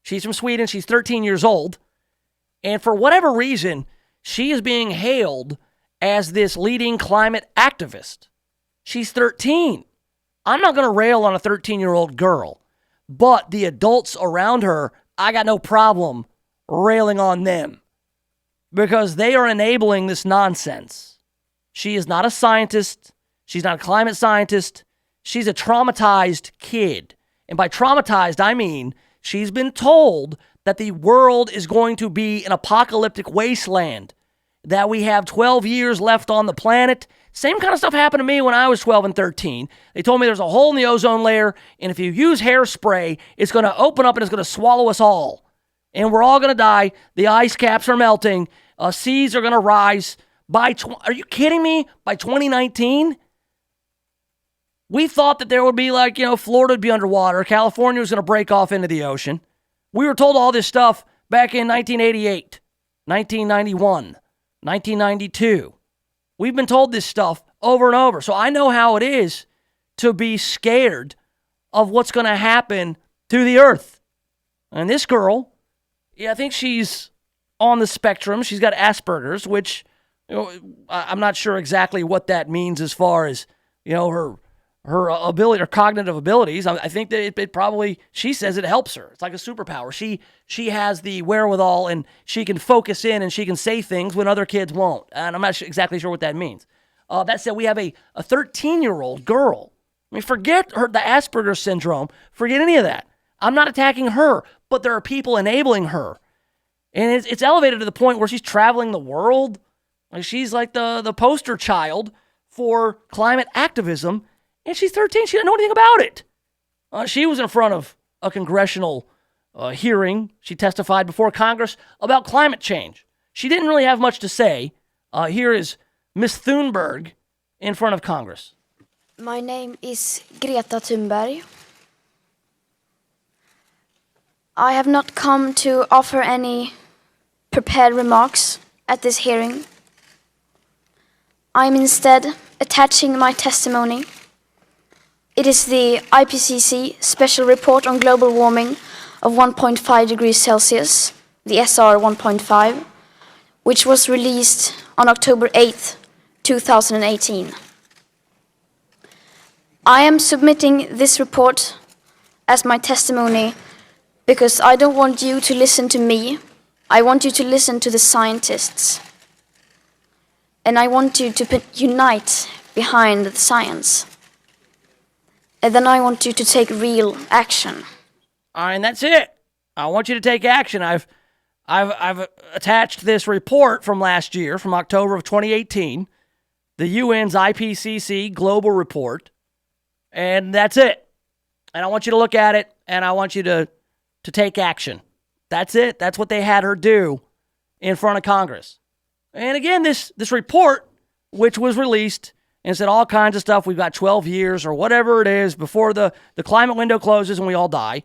She's from Sweden. She's 13 years old. And for whatever reason, she is being hailed as this leading climate activist. She's 13. I'm not going to rail on a 13-year-old girl, but the adults around her, I got no problem railing on them because they are enabling this nonsense. She is not a scientist. She's not a climate scientist. She's a traumatized kid. And by traumatized, I mean she's been told that the world is going to be an apocalyptic wasteland, that we have 12 years left on the planet. Same kind of stuff happened to me when I was 12 and 13. They told me there's a hole in the ozone layer, and if you use hairspray, it's going to open up and it's going to swallow us all. And we're all going to die. The ice caps are melting. Seas are going to rise. Are you kidding me? By 2019? We thought that there would be Florida would be underwater. California was going to break off into the ocean. We were told all this stuff back in 1988, 1991, 1992. We've been told this stuff over and over. So I know how it is to be scared of what's going to happen to the earth. And this girl, I think she's on the spectrum. She's got Asperger's, which I'm not sure exactly what that means as far as, her ability or cognitive abilities. I think that it probably, she says it helps her. It's like a superpower. She has the wherewithal and she can focus in and she can say things when other kids won't. And I'm not exactly sure what that means. That said, we have a 13-year-old girl. I mean, forget the Asperger's syndrome. Forget any of that. I'm not attacking her, but there are people enabling her. And it's elevated to the point where she's traveling the world. Like she's like the poster child for climate activism. And she's 13. She doesn't know anything about it. She was in front of a congressional hearing. She testified before Congress about climate change. She didn't really have much to say. Here is Miss Thunberg in front of Congress. My name is Greta Thunberg. I have not come to offer any prepared remarks at this hearing. I'm instead attaching my testimony. It is the IPCC Special Report on Global Warming of 1.5 degrees Celsius, the SR 1.5, which was released on October 8th, 2018. I am submitting this report as my testimony because I don't want you to listen to me. I want you to listen to the scientists. And I want you to unite behind the science. And then I want you to take real action. All right, and that's it. I want you to take action. I've attached this report from last year, from October of 2018, the UN's IPCC Global Report, and that's it. And I want you to look at it, and I want you to take action. That's it. That's what they had her do in front of Congress. And again, this report, which was released and said all kinds of stuff. We've got 12 years or whatever it is before the climate window closes and we all die.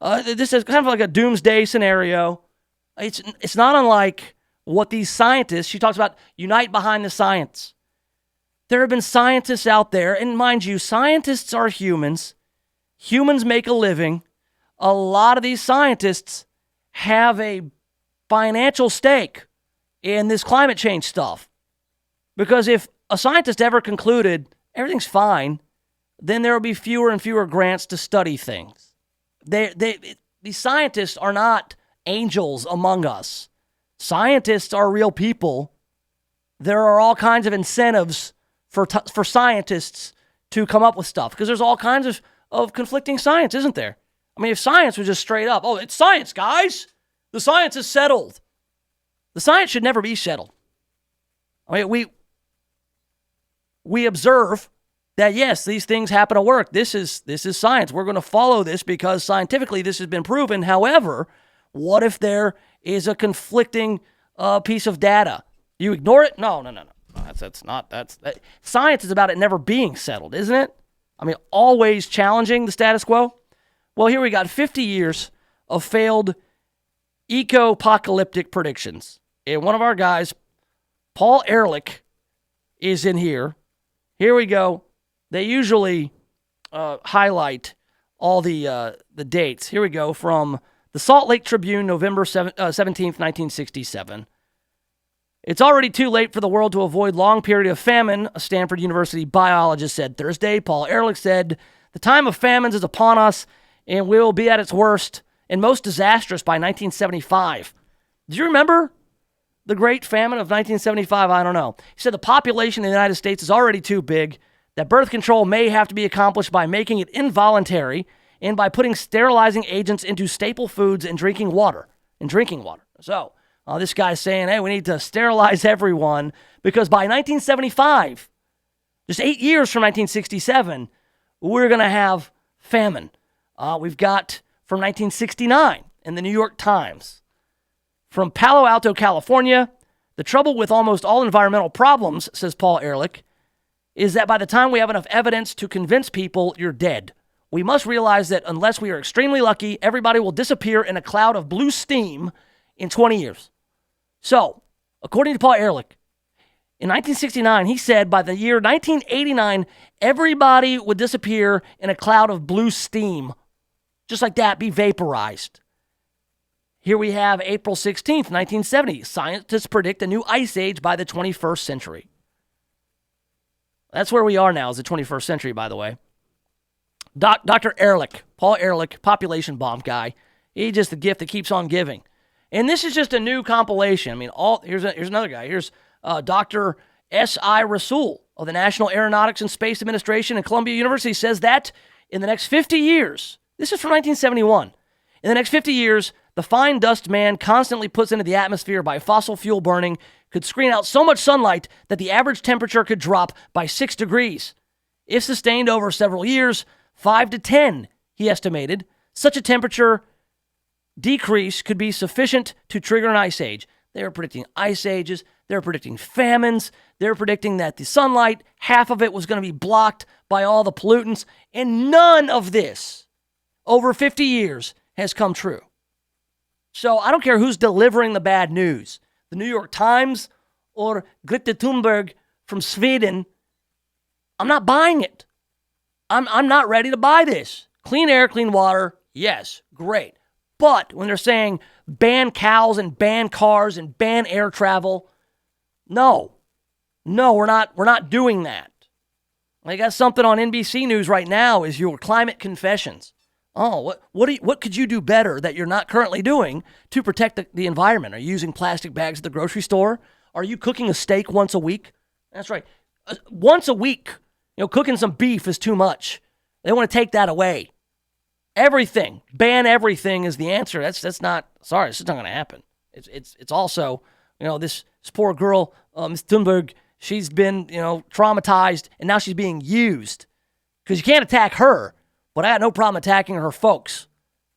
This is kind of like a doomsday scenario. It's not unlike what these scientists, she talks about unite behind the science. There have been scientists out there, and mind you, scientists are humans. Humans make a living. A lot of these scientists have a financial stake in this climate change stuff. Because if a scientist ever concluded everything's fine, then there will be fewer and fewer grants to study things. These scientists are not angels among us. Scientists are real people. There are all kinds of incentives for scientists to come up with stuff because there's all kinds of conflicting science, isn't there? I mean, if science was just straight up, oh, it's science, guys. The science is settled. The science should never be settled. I mean, we observe that, yes, these things happen at work. This is science. We're going to follow this because scientifically this has been proven. However, what if there is a conflicting piece of data? You ignore it? No. Science is about it never being settled, isn't it? I mean, always challenging the status quo. Well, here we got 50 years of failed eco-apocalyptic predictions. And one of our guys, Paul Ehrlich, is in here. Here we go. They usually highlight all the dates. Here we go from the Salt Lake Tribune, November 17th, 1967. It's already too late for the world to avoid long period of famine, a Stanford University biologist said Thursday. Paul Ehrlich said, the time of famines is upon us and will be at its worst and most disastrous by 1975. Do you remember the Great Famine of 1975? I don't know. He said the population in the United States is already too big, that birth control may have to be accomplished by making it involuntary and by putting sterilizing agents into staple foods and drinking water. So, this guy's saying, hey, we need to sterilize everyone because by 1975, just 8 years from 1967, we're going to have famine. We've got from 1969 in the New York Times. From Palo Alto, California, the trouble with almost all environmental problems, says Paul Ehrlich, is that by the time we have enough evidence to convince people you're dead, we must realize that unless we are extremely lucky, everybody will disappear in a cloud of blue steam in 20 years. So, according to Paul Ehrlich, in 1969, he said by the year 1989, everybody would disappear in a cloud of blue steam. Just like that, be vaporized. Here we have April 16th, 1970. Scientists predict a new ice age by the 21st century. That's where we are now, is the 21st century, by the way. Dr. Ehrlich, Paul Ehrlich, population bomb guy. He's just the gift that keeps on giving. And this is just a new compilation. I mean, here's another guy. Here's Dr. S.I. Rasul of the National Aeronautics and Space Administration at Columbia University says that in the next 50 years, this is from 1971, in the next 50 years, the fine dust man constantly puts into the atmosphere by fossil fuel burning could screen out so much sunlight that the average temperature could drop by 6 degrees. If sustained over several years, 5 to 10, he estimated, such a temperature decrease could be sufficient to trigger an ice age. They were predicting ice ages. They were predicting famines. They were predicting that the sunlight, half of it was going to be blocked by all the pollutants. And none of this, over 50 years, has come true. So I don't care who's delivering the bad news, the New York Times or Greta Thunberg from Sweden. I'm not buying it. I'm not ready to buy this. Clean air, clean water, yes, great. But when they're saying ban cows and ban cars and ban air travel, no, we're not doing that. I got something on NBC News right now is your climate confessions. Oh, what could you do better that you're not currently doing to protect the environment? Are you using plastic bags at the grocery store? Are you cooking a steak once a week? That's right. Once a week. Cooking some beef is too much. They want to take that away. Everything. Ban everything is the answer. That's not, sorry, it's just not going to happen. It's also, this poor girl, Ms. Thunberg, she's been, traumatized, and now she's being used. Because you can't attack her. But I had no problem attacking her folks,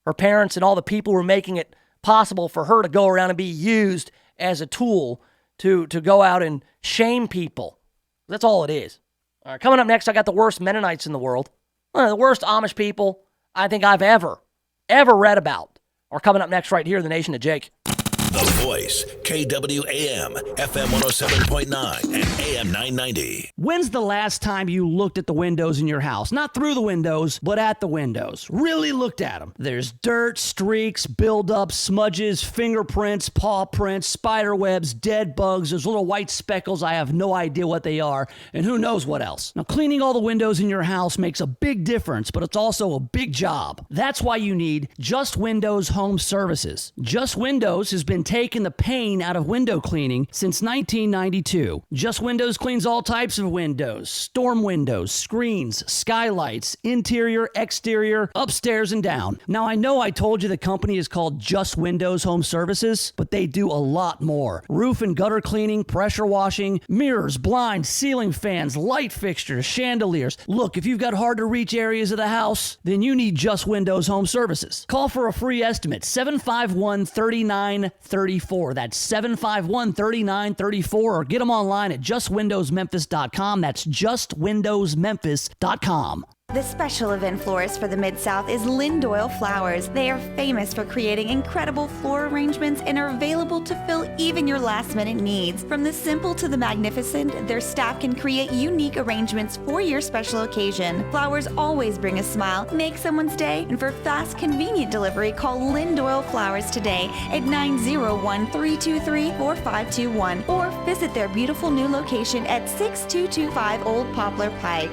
her parents, and all the people who were making it possible for her to go around and be used as a tool to go out and shame people. That's all it is. All right, coming up next, I got the worst Mennonites in the world. The worst Amish people I think I've ever read about are coming up next right here in the Nation of Jake. The Voice, KWAM, FM 107.9 and AM 990. When's the last time you looked at the windows in your house? Not through the windows, but at the windows. Really looked at them. There's dirt, streaks, buildups, smudges, fingerprints, paw prints, spider webs, dead bugs. There's little white speckles. I have no idea what they are, and who knows what else. Now, cleaning all the windows in your house makes a big difference, but it's also a big job. That's why you need Just Windows Home Services. Just Windows has been taking the pain out of window cleaning since 1992. Just Windows cleans all types of windows, storm windows, screens, skylights, interior, exterior, upstairs and down. Now, I know I told you the company is called Just Windows Home Services, but they do a lot more. Roof and gutter cleaning, pressure washing, mirrors, blinds, ceiling fans, light fixtures, chandeliers. Look, if you've got hard to reach areas of the house, then you need Just Windows Home Services. Call for a free estimate, 751-3934. That's 751-3934, or get them online at justwindowsmemphis.com. That's justwindowsmemphis.com. The special event florist for the Mid-South is Lynn Doyle Flowers. They are famous for creating incredible floral arrangements and are available to fill even your last-minute needs. From the simple to the magnificent, their staff can create unique arrangements for your special occasion. Flowers always bring a smile, make someone's day, and for fast, convenient delivery, call Lynn Doyle Flowers today at 901-323-4521 or visit their beautiful new location at 6225 Old Poplar Pike.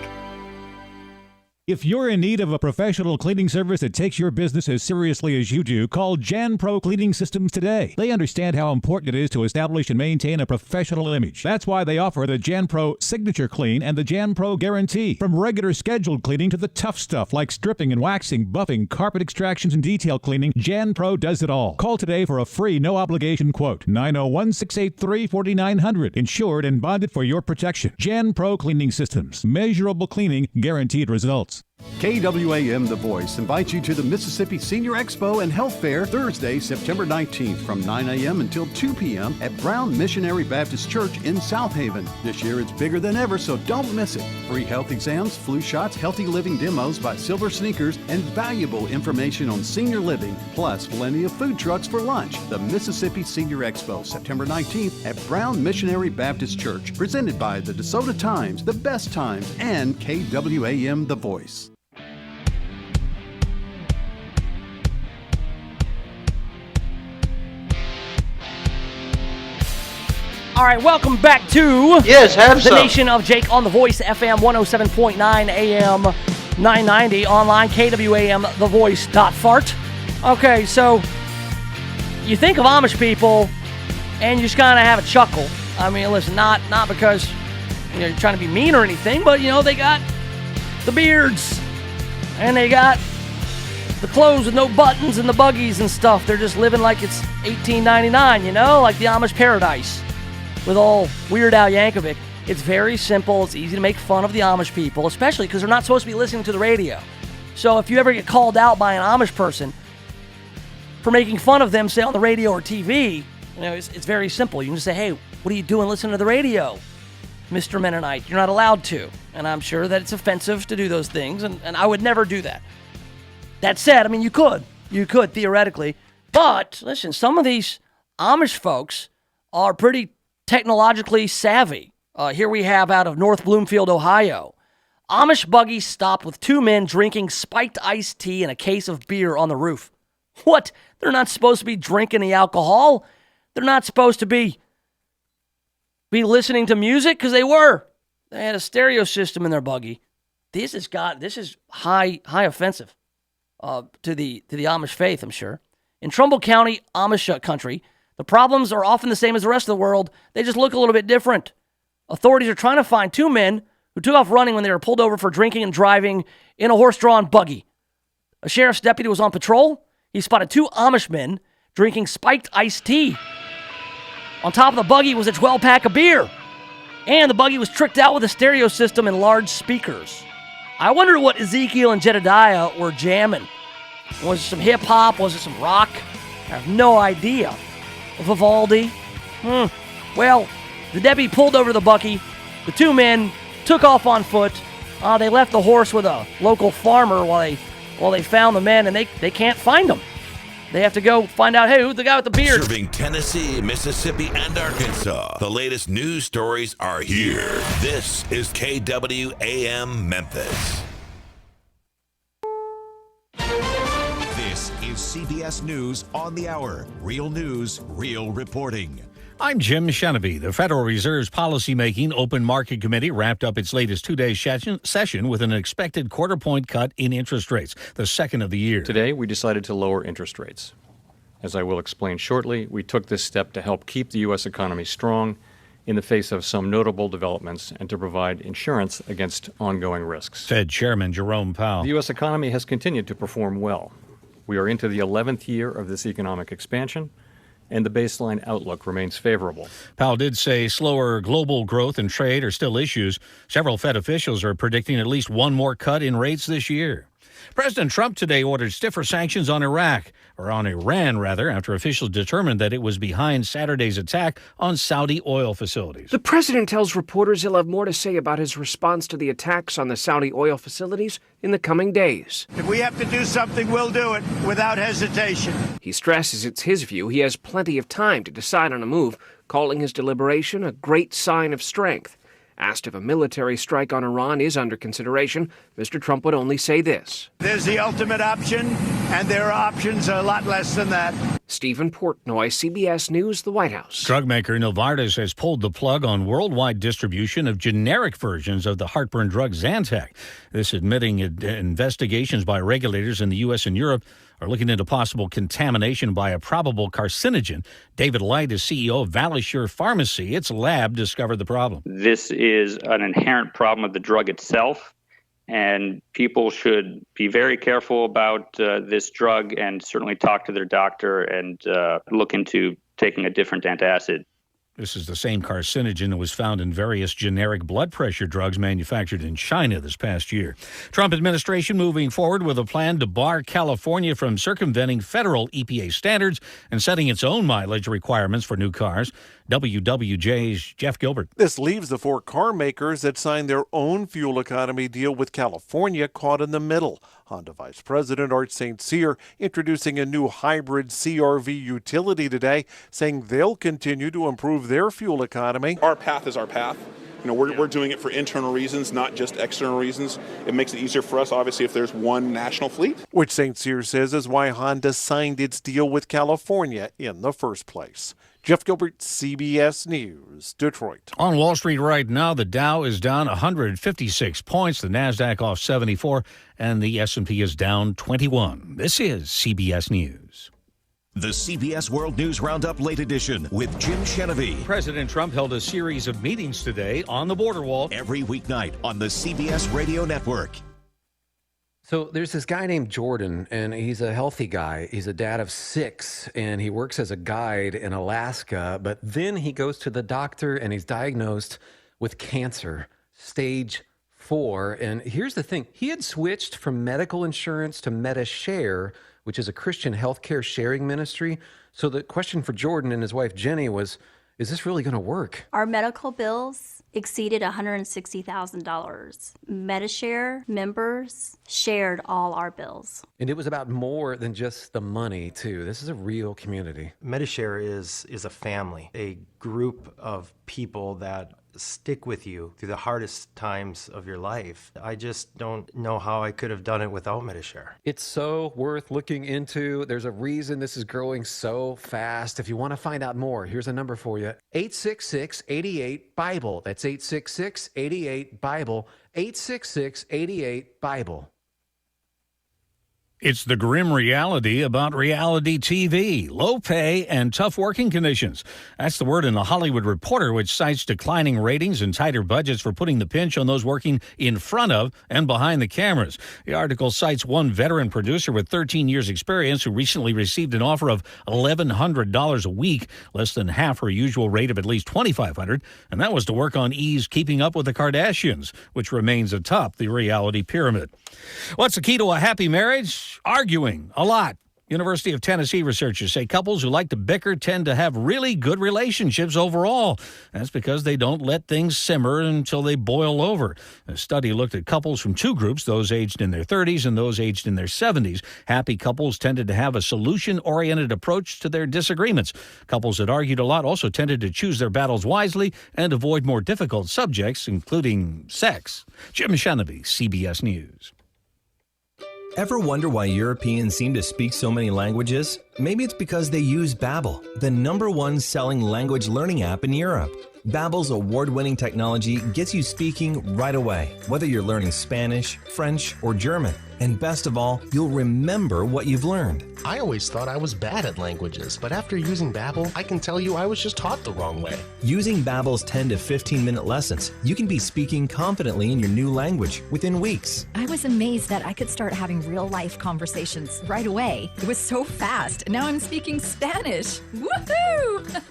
If you're in need of a professional cleaning service that takes your business as seriously as you do, call Jan Pro Cleaning Systems today. They understand how important it is to establish and maintain a professional image. That's why they offer the Jan Pro Signature Clean and the Jan Pro Guarantee. From regular scheduled cleaning to the tough stuff like stripping and waxing, buffing, carpet extractions, and detail cleaning, Jan Pro does it all. Call today for a free, no-obligation quote. 901-683-4900. Insured and bonded for your protection. Jan Pro Cleaning Systems. Measurable cleaning, guaranteed results. KWAM The Voice invites you to the Mississippi Senior Expo and Health Fair Thursday, September 19th from 9 a.m. until 2 p.m. at Brown Missionary Baptist Church in South Haven. This year it's bigger than ever, so don't miss it. Free health exams, flu shots, healthy living demos by Silver Sneakers, and valuable information on senior living, plus plenty of food trucks for lunch. The Mississippi Senior Expo, September 19th at Brown Missionary Baptist Church. Presented by the DeSoto Times, The Best Times, and KWAM The Voice. All right, welcome back to the Nation of Jake on The Voice, FM 107.9 AM 990, online KWAMTheVoice.fart. Okay, so you think of Amish people and you just kind of have a chuckle. I mean, listen, not because you're trying to be mean or anything, but they got the beards and they got the clothes with no buttons and the buggies and stuff. They're just living like it's 1899, like the Amish paradise. With all Weird Al Yankovic. It's very simple. It's easy to make fun of the Amish people, especially because they're not supposed to be listening to the radio. So if you ever get called out by an Amish person for making fun of them, say on the radio or TV, it's very simple. You can just say, hey, what are you doing listening to the radio, Mr. Mennonite? You're not allowed to. And I'm sure that it's offensive to do those things, and I would never do that. That said, I mean, you could theoretically. But, listen, some of these Amish folks are pretty technologically savvy. Here we have out of North Bloomfield, Ohio. Amish buggy stopped with two men drinking spiked iced tea and a case of beer on the roof. What? They're not supposed to be drinking the alcohol. They're not supposed to be listening to music, because they were. They had a stereo system in their buggy. This is high offensive to the Amish faith, I'm sure. In Trumbull County, Amish country, the problems are often the same as the rest of the world. They just look a little bit different. Authorities are trying to find two men who took off running when they were pulled over for drinking and driving in a horse-drawn buggy. A sheriff's deputy was on patrol. He spotted two Amish men drinking spiked iced tea. On top of the buggy was a 12-pack of beer. And the buggy was tricked out with a stereo system and large speakers. I wonder what Ezekiel and Jedediah were jamming. Was it some hip-hop? Was it some rock? I have no idea. Vivaldi? Well, the deputy pulled over the buggy. The two men took off on foot. They left the horse with a local farmer while they found the men, and they can't find them. They have to go find out, hey, who's the guy with the beard? Serving Tennessee, Mississippi, and Arkansas. The latest news stories are here. This is KWAM Memphis. This is CBS News on the Hour. Real news, real reporting. I'm Jim Sheneby. The Federal Reserve's policymaking open market committee wrapped up its latest two-day session with an expected quarter-point cut in interest rates, the second of the year. Today, we decided to lower interest rates. As I will explain shortly, we took this step to help keep the U.S. economy strong in the face of some notable developments and to provide insurance against ongoing risks. Fed Chairman Jerome Powell. The U.S. economy has continued to perform well. We are into the 11th year of this economic expansion, and the baseline outlook remains favorable. Powell did say slower global growth and trade are still issues. Several Fed officials are predicting at least one more cut in rates this year. President Trump today ordered stiffer sanctions on Iran, after officials determined that it was behind Saturday's attack on Saudi oil facilities. The president tells reporters he'll have more to say about his response to the attacks on the Saudi oil facilities in the coming days. If we have to do something, we'll do it without hesitation. He stresses it's his view he has plenty of time to decide on a move, calling his deliberation a great sign of strength. Asked if a military strike on Iran is under consideration, Mr. Trump would only say this. There's the ultimate option, and there are options a lot less than that. Stephen Portnoy, CBS News, the White House. Drug maker Novartis has pulled the plug on worldwide distribution of generic versions of the heartburn drug Zantac. This admitting investigations by regulators in the U.S. and Europe are looking into possible contamination by a probable carcinogen. David Light is CEO of ValueSure Pharmacy. Its lab discovered the problem. This is an inherent problem of the drug itself, and people should be very careful about this drug and certainly talk to their doctor and look into taking a different antacid. This is the same carcinogen that was found in various generic blood pressure drugs manufactured in China this past year. Trump administration moving forward with a plan to bar California from circumventing federal EPA standards and setting its own mileage requirements for new cars. WWJ's Jeff Gilbert. This leaves the 4 car makers that signed their own fuel economy deal with California caught in the middle. Honda Vice President Art St. Cyr introducing a new hybrid CR-V utility today, saying they'll continue to improve their fuel economy. Our path is our path. We're doing it for internal reasons, not just external reasons. It makes it easier for us, obviously, if there's one national fleet. Which St. Cyr says is why Honda signed its deal with California in the first place. Jeff Gilbert, CBS News, Detroit. On Wall Street right now, the Dow is down 156 points, the NASDAQ off 74, and the S&P is down 21. This is CBS News. The CBS World News Roundup Late Edition with Jim Chenevey. President Trump held a series of meetings today on the border wall. Every weeknight on the CBS Radio Network. So there's this guy named Jordan, and he's a healthy guy. He's a dad of 6, and he works as a guide in Alaska. But then he goes to the doctor, and he's diagnosed with cancer, stage 4. And here's the thing. He had switched from medical insurance to MediShare, which is a Christian healthcare sharing ministry. So the question for Jordan and his wife, Jenny, was, is this really going to work? Our medical bills exceeded $160,000. MediShare members shared all our bills. And it was about more than just the money, too. This is a real community. MediShare is a family, a group of people that stick with you through the hardest times of your life. I just don't know how I could have done it without MediShare. It's so worth looking into. There's a reason this is growing so fast. If you want to find out more, here's a number for you. 866-88-BIBLE. That's 866-88-BIBLE. 866-88-BIBLE. It's the grim reality about reality TV, low pay and tough working conditions. That's the word in the Hollywood Reporter, which cites declining ratings and tighter budgets for putting the pinch on those working in front of and behind the cameras. The article cites one veteran producer with 13 years experience who recently received an offer of $1,100 a week, less than half her usual rate of at least $2,500, and that was to work on E's Keeping Up with the Kardashians, which remains atop the reality pyramid. What's the key to a happy marriage? Arguing a lot. University of Tennessee researchers say couples who like to bicker tend to have really good relationships overall. That's because they don't let things simmer until they boil over. A study looked at couples from 2 groups, those aged in their 30s and those aged in their 70s. Happy couples tended to have a solution-oriented approach to their disagreements. Couples that argued a lot also tended to choose their battles wisely and avoid more difficult subjects, including sex. Jim Chenevey, CBS News. Ever wonder why Europeans seem to speak so many languages? Maybe it's because they use Babbel, the #1 selling language learning app in Europe. Babbel's award-winning technology gets you speaking right away, whether you're learning Spanish, French, or German. And best of all, you'll remember what you've learned. I always thought I was bad at languages, but after using Babbel, I can tell you I was just taught the wrong way. Using Babbel's 10 to 15-minute lessons, you can be speaking confidently in your new language within weeks. I was amazed that I could start having real-life conversations right away. It was so fast. Now I'm speaking Spanish. Woohoo!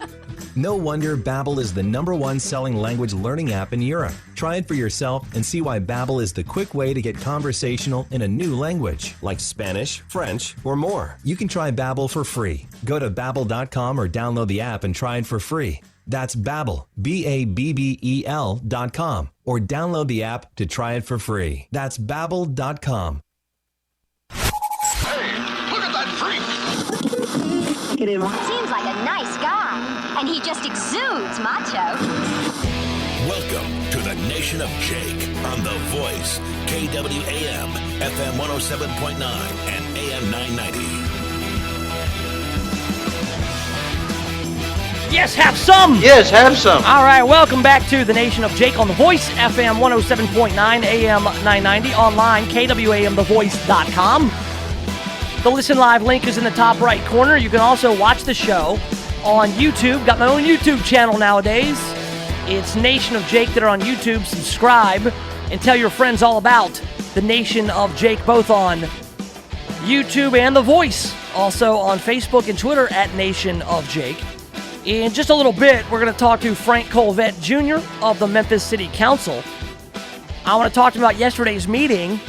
No wonder Babbel is the #1 selling language learning app in Europe. Try it for yourself and see why Babbel is the quick way to get conversational in a new language, like Spanish, French, or more. You can try Babbel for free. Go to Babbel.com or download the app and try it for free. That's Babbel, Babbel.com, or download the app to try it for free. That's Babbel.com. Look at that freak! Seems like a nice guy, and he just exudes macho. Welcome to the Nation of Jake on The Voice, KWAM, FM 107.9 and AM 990. Yes, have some. Yes, have some. All right, welcome back to the Nation of Jake on The Voice, FM 107.9, AM 990, online, KWAMTheVoice.com. The Listen Live link is in the top right corner. You can also watch the show on YouTube. Got my own YouTube channel nowadays. It's Nation of Jake that are on YouTube. Subscribe and tell your friends all about the Nation of Jake, both on YouTube and The Voice. Also on Facebook and Twitter at Nation of Jake. In just a little bit, we're going to talk to Frank Colvett Jr. of the Memphis City Council. I want to talk to him about yesterday's meeting.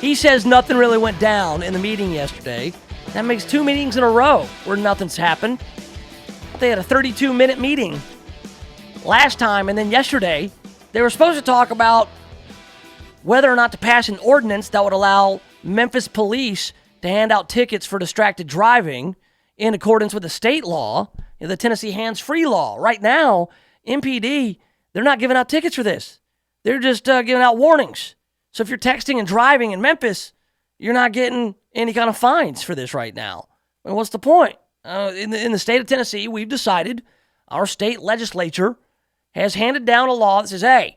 He says nothing really went down in the meeting yesterday. That makes 2 meetings in a row where nothing's happened. They had a 32-minute meeting last time, and then yesterday they were supposed to talk about whether or not to pass an ordinance that would allow Memphis police to hand out tickets for distracted driving in accordance with the state law, the Tennessee hands-free law. Right now, MPD, they're not giving out tickets for this. They're just giving out warnings. So if you're texting and driving in Memphis, you're not getting any kind of fines for this right now. I mean, what's the point? In the state of Tennessee, we've decided, our state legislature has handed down a law that says, hey,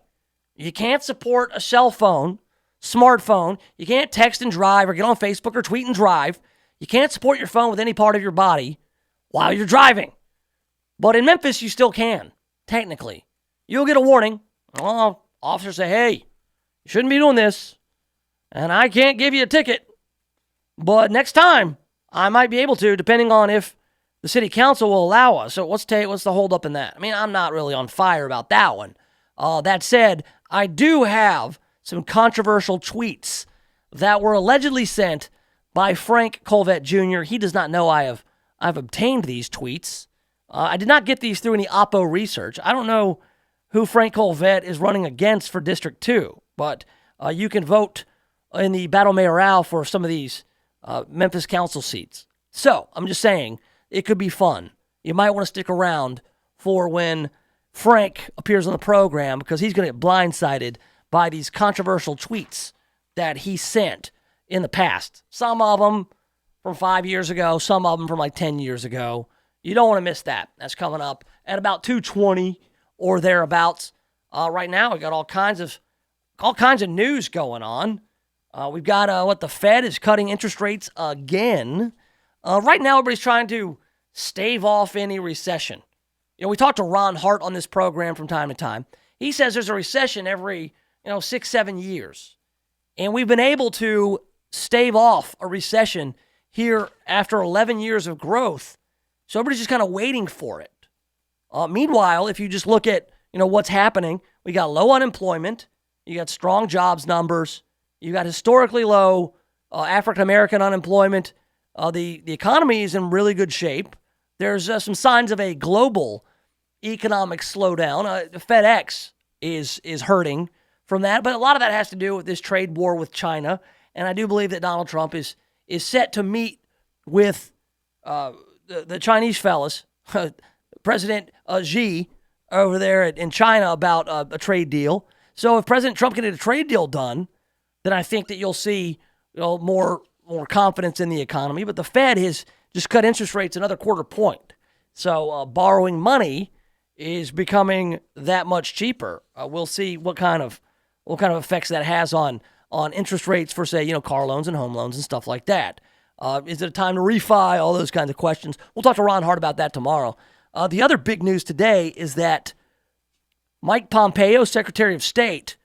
you can't support a cell phone, smartphone. You can't text and drive or get on Facebook or tweet and drive. You can't support your phone with any part of your body while you're driving. But in Memphis, you still can, technically. You'll get a warning. Officers say, hey, you shouldn't be doing this, and I can't give you a ticket. But next time, I might be able to, depending on if the city council will allow us. So what's the hold up in that? I mean, I'm not really on fire about that one. That said, I do have some controversial tweets that were allegedly sent by Frank Colvett Jr. He does not know I've obtained these tweets. I did not get these through any Oppo research. I don't know who Frank Colvett is running against for District 2, but you can vote in the battle mayoral for some of these Memphis council seats. So, I'm just saying, it could be fun. You might want to stick around for when Frank appears on the program, because he's going to get blindsided by these controversial tweets that he sent in the past. Some of them from 5 years ago, some of them from like 10 years ago. You don't want to miss that. That's coming up at about 2:20 or thereabouts. Right now, we got all kinds of news going on. We've got what the Fed is cutting interest rates again. Right now, everybody's trying to stave off any recession. You know, we talked to Ron Hart on this program from time to time. He says there's a recession every 6-7 years, and we've been able to stave off a recession here after 11 years of growth. So everybody's just kind of waiting for it. Meanwhile, if you just look at what's happening, we got low unemployment, you got strong jobs numbers, you got historically low African-American unemployment. The economy is in really good shape. There's some signs of a global economic slowdown. FedEx is hurting from that, but a lot of that has to do with this trade war with China. And I do believe that Donald Trump is set to meet with the Chinese fellas, President Xi over there in China, about a trade deal. So if President Trump can get a trade deal done, then I think that you'll see more confidence in the economy. But the Fed has just cut interest rates another quarter point. So borrowing money is becoming that much cheaper. We'll see what kind of effects that has on interest rates for, say, car loans and home loans and stuff like that. Is it a time to refi? All those kinds of questions. We'll talk to Ron Hart about that tomorrow. The other big news today is that Mike Pompeo, Secretary of State,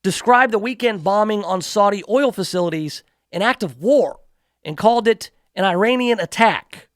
described the weekend bombing on Saudi oil facilities an act of war and called it an Iranian attack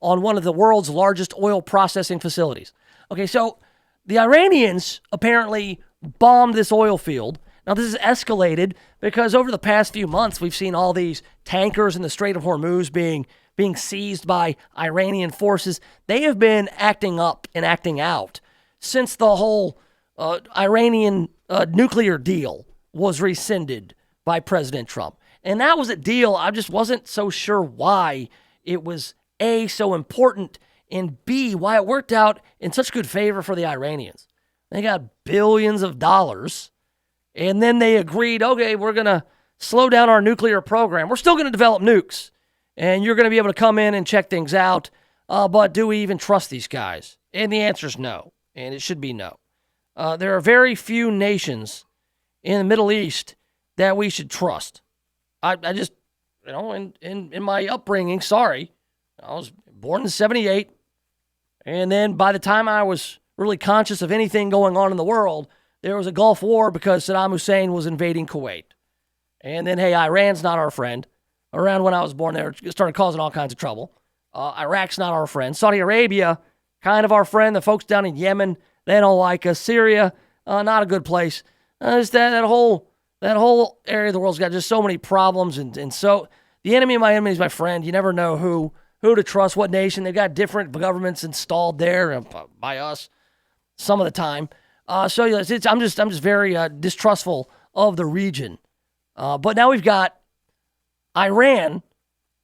on one of the world's largest oil processing facilities. Okay, so the Iranians apparently bombed this oil field. Now, this has escalated because over the past few months, we've seen all these tankers in the Strait of Hormuz being seized by Iranian forces. They have been acting up and acting out since the whole Iranian nuclear deal was rescinded by President Trump. And that was a deal I just wasn't so sure why it was, A, so important, and B, why it worked out in such good favor for the Iranians. They got billions of dollars, and then they agreed, okay, we're going to slow down our nuclear program. We're still going to develop nukes, and you're going to be able to come in and check things out, but do we even trust these guys? And the answer is no, and it should be no. There are very few nations in the Middle East that we should trust. I just, in my upbringing, I was born in 78, and then by the time I was really conscious of anything going on in the world, there was a Gulf War because Saddam Hussein was invading Kuwait. And then, hey, Iran's not our friend. Around when I was born, they started causing all kinds of trouble. Iraq's not our friend. Saudi Arabia, kind of our friend. The folks down in Yemen, they don't like us. Syria, not a good place. Just that whole area of the world's got just so many problems. And so the enemy of my enemy is my friend. You never know who to trust, what nation. They've got different governments installed there by us some of the time. I'm just very distrustful of the region. But now we've got Iran,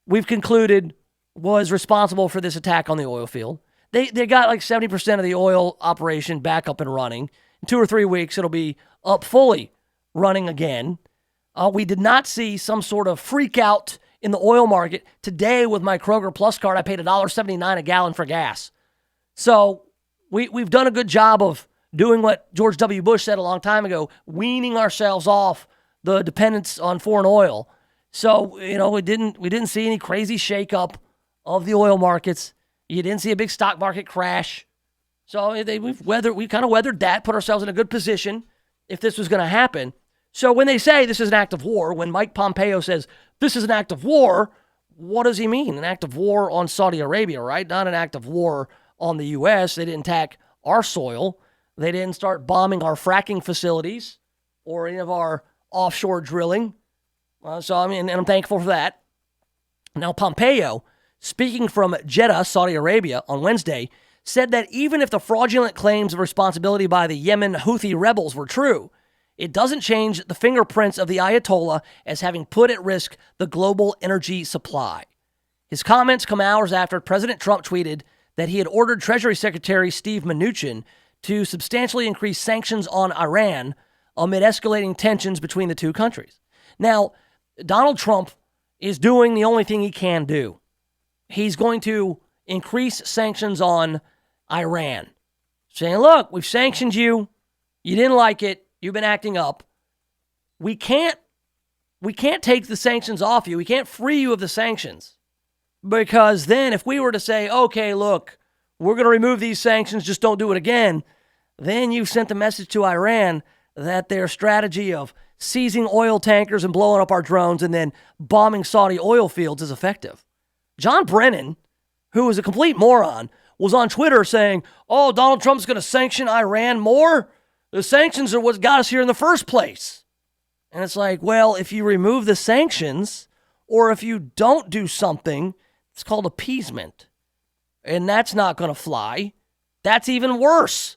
we've concluded, was responsible for this attack on the oil field. They got like 70% of the oil operation back up and running. In 2 or 3 weeks, it'll be up fully running again. We did not see some sort of freak out in the oil market. Today, with my Kroger Plus card, I paid $1.79 a gallon for gas. So we've done a good job of doing what George W. Bush said a long time ago, weaning ourselves off the dependence on foreign oil. So, we didn't see any crazy shakeup of the oil markets. You didn't see a big stock market crash. So we kind of weathered that, put ourselves in a good position if this was going to happen. So when they say this is an act of war, when Mike Pompeo says this is an act of war, what does he mean? An act of war on Saudi Arabia, right? Not an act of war on the U.S. They didn't attack our soil. They didn't start bombing our fracking facilities or any of our offshore drilling. And I'm thankful for that. Now, Pompeo, speaking from Jeddah, Saudi Arabia, on Wednesday, said that even if the fraudulent claims of responsibility by the Yemen Houthi rebels were true, it doesn't change the fingerprints of the Ayatollah as having put at risk the global energy supply. His comments come hours after President Trump tweeted that he had ordered Treasury Secretary Steve Mnuchin to substantially increase sanctions on Iran amid escalating tensions between the two countries. Now, Donald Trump is doing the only thing he can do. He's going to increase sanctions on Iran, saying, look, we've sanctioned you. You didn't like it. You've been acting up. We can't take the sanctions off you. We can't free you of the sanctions. Because then if we were to say, okay, look, we're going to remove these sanctions, just don't do it again, then you've sent the message to Iran that their strategy of seizing oil tankers and blowing up our drones and then bombing Saudi oil fields is effective. John Brennan, who is a complete moron, was on Twitter saying, oh, Donald Trump's going to sanction Iran more? The sanctions are what got us here in the first place. And it's like, well, if you remove the sanctions or if you don't do something, it's called appeasement. And that's not going to fly. That's even worse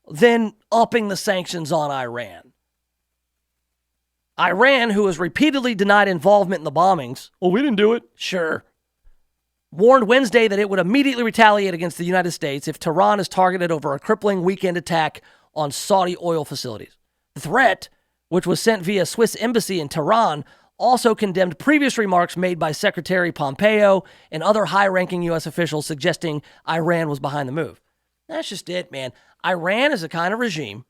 than upping the sanctions on Iran. Iran, who has repeatedly denied involvement in the bombings, well, we didn't do it. Sure. Warned Wednesday that it would immediately retaliate against the United States if Tehran is targeted over a crippling weekend attack on Saudi oil facilities. The threat, which was sent via Swiss embassy in Tehran, also condemned previous remarks made by Secretary Pompeo and other high-ranking U.S. officials suggesting Iran was behind the move. That's just it, man. Iran is the kind of regime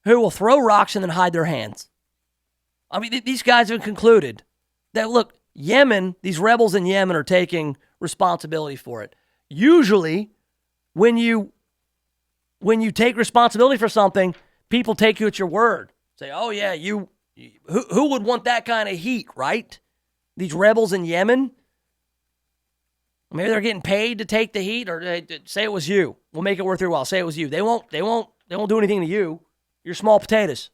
who will throw rocks and then hide their hands. I mean, these guys have concluded that, look, Yemen, these rebels in Yemen are taking responsibility for it. Usually, when you take responsibility for something, people take you at your word. Say, oh, yeah, who would want that kind of heat, right? These rebels in Yemen? Maybe they're getting paid to take the heat, or say it was you. We'll make it worth your while. Say it was you. They won't do anything to you. You're small potatoes.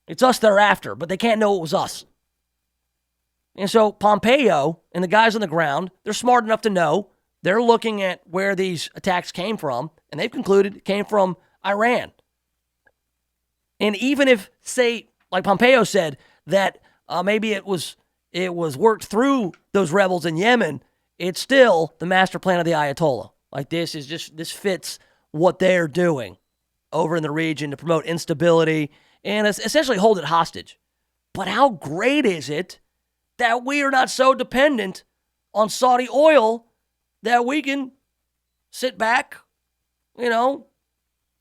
It's us they're after, but they can't know it was us. And so Pompeo and the guys on the ground, they're smart enough to know. They're looking at where these attacks came from, and they've concluded it came from Iran. And even if, say, like Pompeo said, that maybe it was worked through those rebels in Yemen, it's still the master plan of the Ayatollah. Like this fits what they're doing over in the region to promote instability and essentially hold it hostage. But how great is it that we are not so dependent on Saudi oil that we can sit back,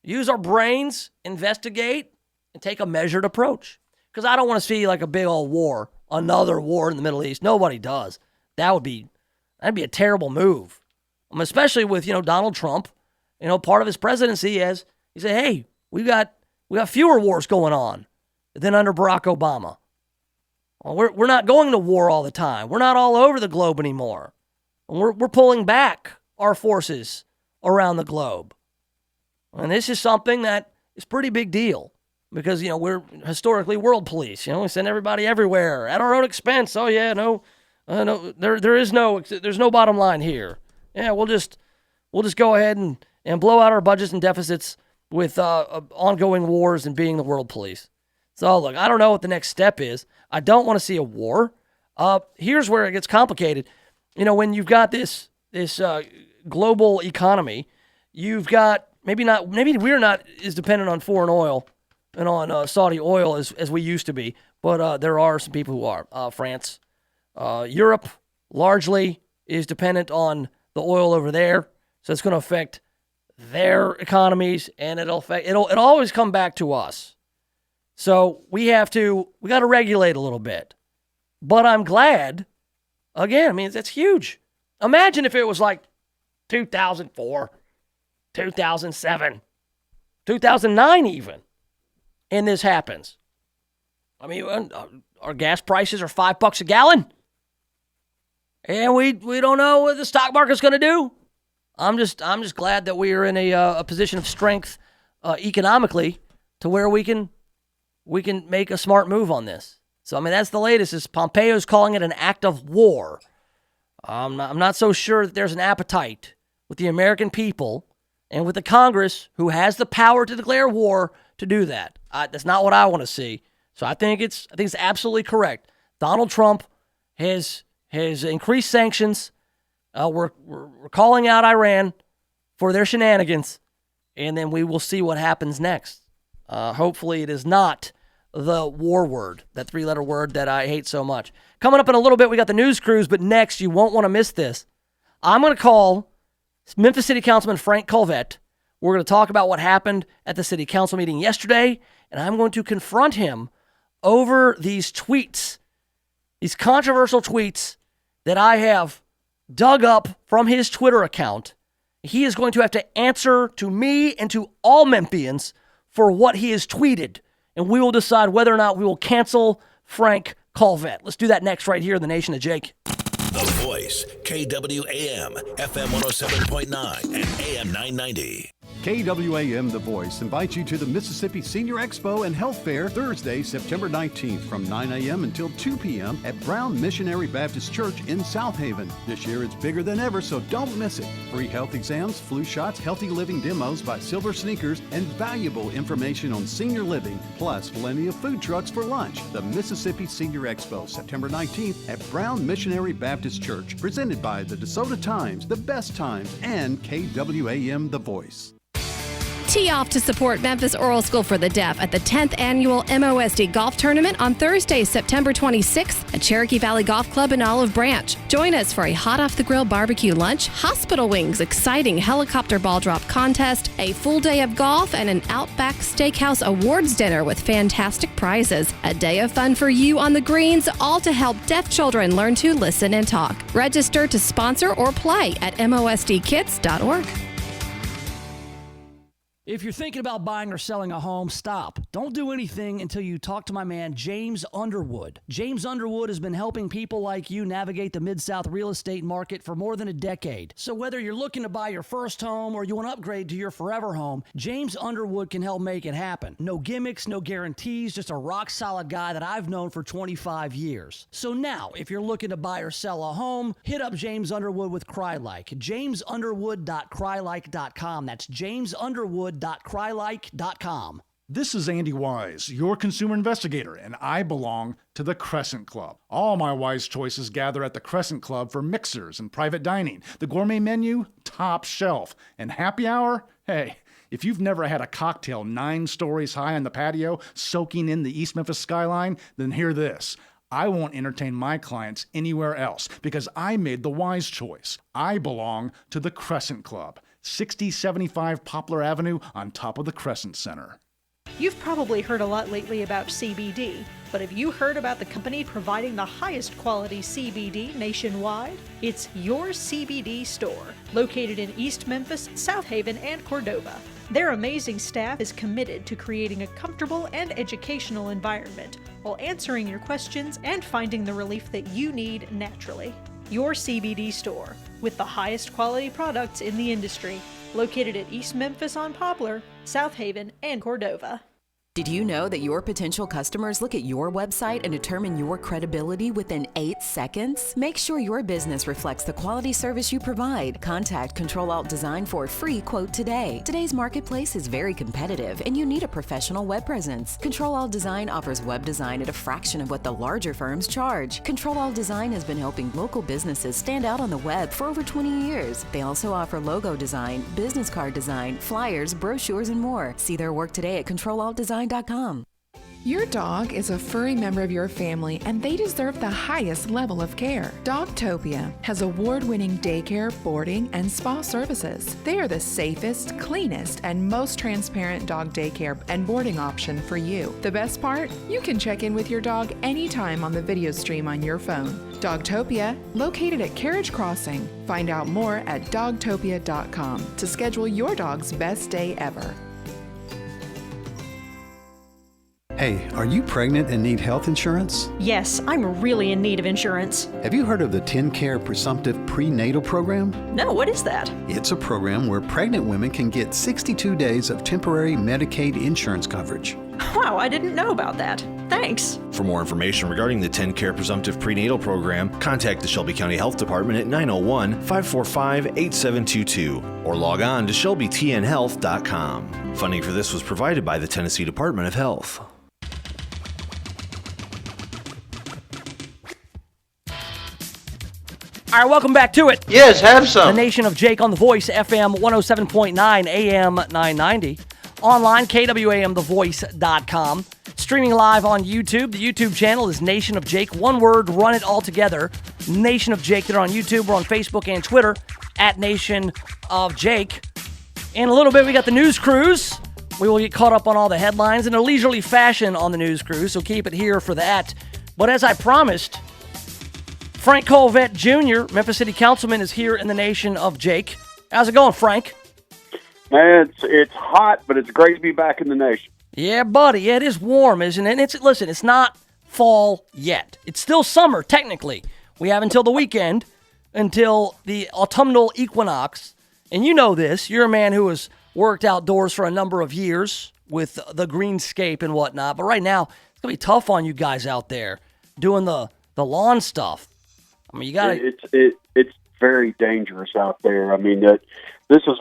use our brains, investigate, and take a measured approach? Because I don't want to see like a big old war, another war in the Middle East. Nobody does. That'd be a terrible move. Especially with, Donald Trump, part of his presidency is he said, hey, we got fewer wars going on than under Barack Obama. Well, we're not going to war all the time. We're not all over the globe anymore. We're pulling back our forces around the globe. And this is something that is a pretty big deal because, we're historically world police. We send everybody everywhere at our own expense. Oh, yeah, no, there's no bottom line here. Yeah, we'll just go ahead and blow out our budgets and deficits with ongoing wars and being the world police. So, look, I don't know what the next step is. I don't want to see a war. Here's where it gets complicated. When you've got this global economy, you've got maybe we're not as dependent on foreign oil and on Saudi oil as we used to be, but there are some people who are. France, Europe largely is dependent on the oil over there, so it's going to affect their economies, and it'll always come back to us. So we got to regulate a little bit. But I'm glad, again, that's huge. Imagine if it was like 2004, 2007, 2009 even, and this happens. Our gas prices are $5 a gallon, and we don't know what the stock market's going to do. I'm just glad that we are in a position of strength economically to where we can make a smart move on this. So, that's the latest. Is Pompeo's calling it an act of war. I'm not so sure that there's an appetite with the American people and with the Congress, who has the power to declare war, to do that. That's not what I want to see. So I think it's absolutely correct. Donald Trump has increased sanctions. We're calling out Iran for their shenanigans, and then we will see what happens next. Hopefully it is not the war word, that three-letter word that I hate so much. Coming up in a little bit, we got the news cruise, but next, you won't want to miss this. I'm going to call Memphis City Councilman Frank Colvett. We're going to talk about what happened at the city council meeting yesterday, and I'm going to confront him over these tweets, these controversial tweets that I have dug up from his Twitter account. He is going to have to answer to me and to all Memphians for what he has tweeted, and we will decide whether or not we will cancel Frank Colvett. Let's do that next right here in the Nation of Jake. The Voice, KWAM, FM 107.9 and AM 990. KWAM The Voice invites you to the Mississippi Senior Expo and Health Fair Thursday, September 19th from 9 a.m. until 2 p.m. at Brown Missionary Baptist Church in South Haven. This year it's bigger than ever, so don't miss it. Free health exams, flu shots, healthy living demos by Silver Sneakers, and valuable information on senior living, plus plenty of food trucks for lunch. The Mississippi Senior Expo, September 19th at Brown Missionary Baptist Church, presented by the DeSoto Times, The Best Times, and KWAM The Voice. Tee off to support Memphis Oral School for the Deaf at the 10th Annual MOSD Golf Tournament on Thursday, September 26th at Cherokee Valley Golf Club in Olive Branch. Join us for a hot-off-the-grill barbecue lunch, Hospital Wings exciting helicopter ball drop contest, a full day of golf, and an Outback Steakhouse awards dinner with fantastic prizes. A day of fun for you on the greens, all to help deaf children learn to listen and talk. Register to sponsor or play at mosdkids.org. If you're thinking about buying or selling a home, stop. Don't do anything until you talk to my man, James Underwood. James Underwood has been helping people like you navigate the Mid-South real estate market for more than a decade. So whether you're looking to buy your first home or you want to upgrade to your forever home, James Underwood can help make it happen. No gimmicks, no guarantees, just a rock-solid guy that I've known for 25 years. So now, if you're looking to buy or sell a home, hit up James Underwood with CryLike. JamesUnderwood.crylike.com. That's JamesUnderwood.crylike.com. This is Andy Wise, your consumer investigator, and I belong to the Crescent Club. All my wise choices gather at the Crescent Club for mixers and private dining. The gourmet menu, top shelf. And happy hour? Hey, if you've never had a cocktail 9 stories high on the patio soaking in the East Memphis skyline, then hear this. I won't entertain my clients anywhere else because I made the wise choice. I belong to the Crescent Club. 6075 Poplar Avenue on top of the Crescent Center. You've probably heard a lot lately about CBD, but have you heard about the company providing the highest quality CBD nationwide? It's Your CBD Store, located in East Memphis, South Haven, and Cordova. Their amazing staff is committed to creating a comfortable and educational environment while answering your questions and finding the relief that you need naturally. Your CBD Store, with the highest quality products in the industry, located at East Memphis on Poplar, South Haven, and Cordova. Did you know that your potential customers look at your website and determine your credibility within 8 seconds? Make sure your business reflects the quality service you provide. Contact Control Alt Design for a free quote today. Today's marketplace is very competitive and you need a professional web presence. Control Alt Design offers web design at a fraction of what the larger firms charge. Control Alt Design has been helping local businesses stand out on the web for over 20 years. They also offer logo design, business card design, flyers, brochures, and more. See their work today at ControlAltDesign.com. Your dog is a furry member of your family and they deserve the highest level of care. Dogtopia has award-winning daycare, boarding, and spa services. They are the safest, cleanest, and most transparent dog daycare and boarding option for you. The best part? You can check in with your dog anytime on the video stream on your phone. Dogtopia, located at Carriage Crossing. Find out more at dogtopia.com to schedule your dog's best day ever. Hey, are you pregnant and need health insurance? Yes, I'm really in need of insurance. Have you heard of the TennCare Presumptive Prenatal Program? No, what is that? It's a program where pregnant women can get 62 days of temporary Medicaid insurance coverage. Wow, I didn't know about that. Thanks. For more information regarding the TennCare Presumptive Prenatal Program, contact the Shelby County Health Department at 901-545-8722 or log on to shelbytnhealth.com. Funding for this was provided by the Tennessee Department of Health. All right, welcome back to it. Yes, have some. The Nation of Jake on The Voice, FM 107.9, AM 990. Online, KWAMTheVoice.com. Streaming live on YouTube. The YouTube channel is Nation of Jake. One word, run it all together. Nation of Jake. They're on YouTube. We're on Facebook and Twitter at Nation of Jake. In a little bit, we got the news cruise. We will get caught up on all the headlines in a leisurely fashion on the news cruise, so keep it here for that. But as I promised, Frank Colvett Jr., Memphis City Councilman, is here in the Nation of Jake. How's it going, Frank? Man, it's hot, but it's great to be back in the nation. Yeah, buddy. Yeah, it is warm, isn't it? And it's not fall yet. It's still summer, technically. We have until the weekend, until the autumnal equinox. And you know this. You're a man who has worked outdoors for a number of years with the greenscape and whatnot. But right now, it's going to be tough on you guys out there doing the lawn stuff. I mean, you got to... It's very dangerous out there. I mean, this is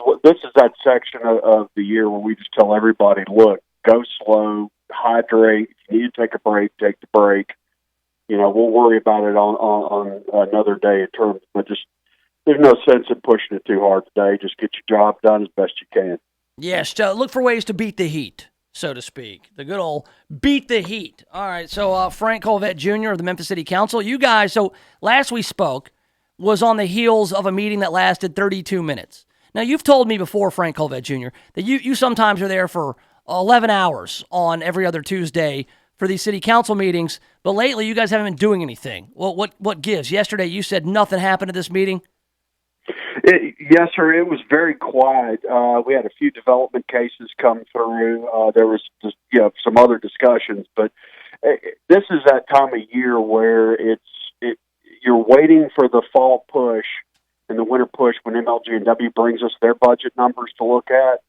that section of the year where we just tell everybody, look, go slow, hydrate. If you need to take a break, take the break. You know, we'll worry about it on another day in terms, but just there's no sense in pushing it too hard today. Just get your job done as best you can. Yes, look for ways to beat the heat, so to speak. The good old beat the heat. All right, so Frank Colvett Jr. of the Memphis City Council. You guys, so last we spoke was on the heels of a meeting that lasted 32 minutes. Now, you've told me before, Frank Colvett Jr., that you sometimes are there for 11 hours on every other Tuesday for these city council meetings, but lately you guys haven't been doing anything. Well, what gives? Yesterday you said nothing happened at this meeting? Yes, sir. It was very quiet. We had a few development cases come through. There was just, some other discussions, but this is that time of year where you're waiting for the fall push and the winter push when MLG&W brings us their budget numbers to look at.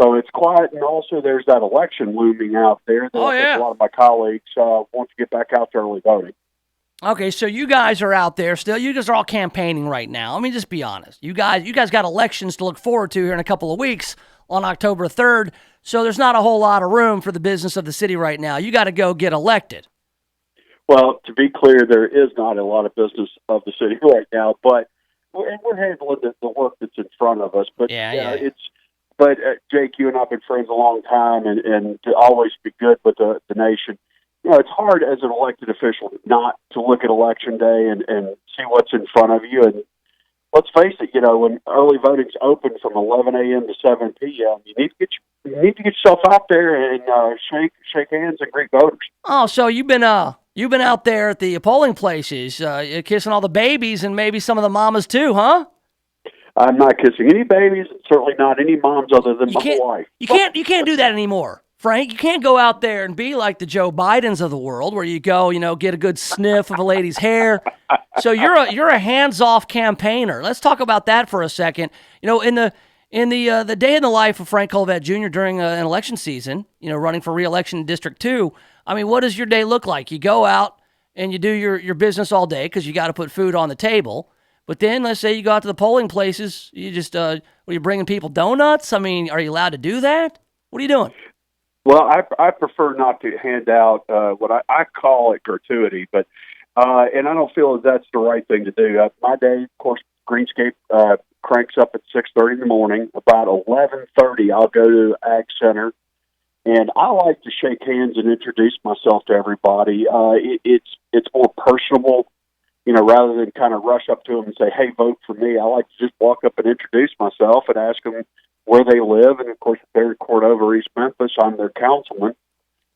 So it's quiet, and also there's that election looming out there that I think a lot of my colleagues want to get back out to early voting. Okay, so you guys are out there still. You guys are all campaigning right now. I mean, just be honest. You guys got elections to look forward to here in a couple of weeks on October 3rd, so there's not a whole lot of room for the business of the city right now. You got to go get elected. Well, to be clear, there is not a lot of business of the city right now, but we're handling the work that's in front of us. But Jake, you and I have been friends a long time, and to always be good with the nation. It's hard as an elected official not to look at Election Day and see what's in front of you. And let's face it, when early voting's open from 11 a.m. to 7 p.m., you need to get yourself out there and shake hands and greet voters. Oh, so you've been out there at the polling places, kissing all the babies and maybe some of the mamas too, huh? I'm not kissing any babies, and certainly not any moms other than my wife. You can't do that anymore, Frank. You can't go out there and be like the Joe Bidens of the world, where you go, get a good sniff of a lady's hair. So you're a hands-off campaigner. Let's talk about that for a second. In the day in the life of Frank Colvett Jr. during an election season, running for re-election in District 2. I mean, what does your day look like? You go out and you do your business all day because you got to put food on the table. But then let's say you go out to the polling places. You just, are you bringing people donuts? I mean, are you allowed to do that? What are you doing? Well, I prefer not to hand out what I call it gratuity, but and I don't feel that that's the right thing to do. My day, of course, Greenscape cranks up at 6:30 in the morning. About 11:30, I'll go to Ag Center, and I like to shake hands and introduce myself to everybody. It's more personable. Rather than kind of rush up to them and say, hey, vote for me, I like to just walk up and introduce myself and ask them where they live. And, of course, if they're in Cordova, East Memphis, I'm their councilman.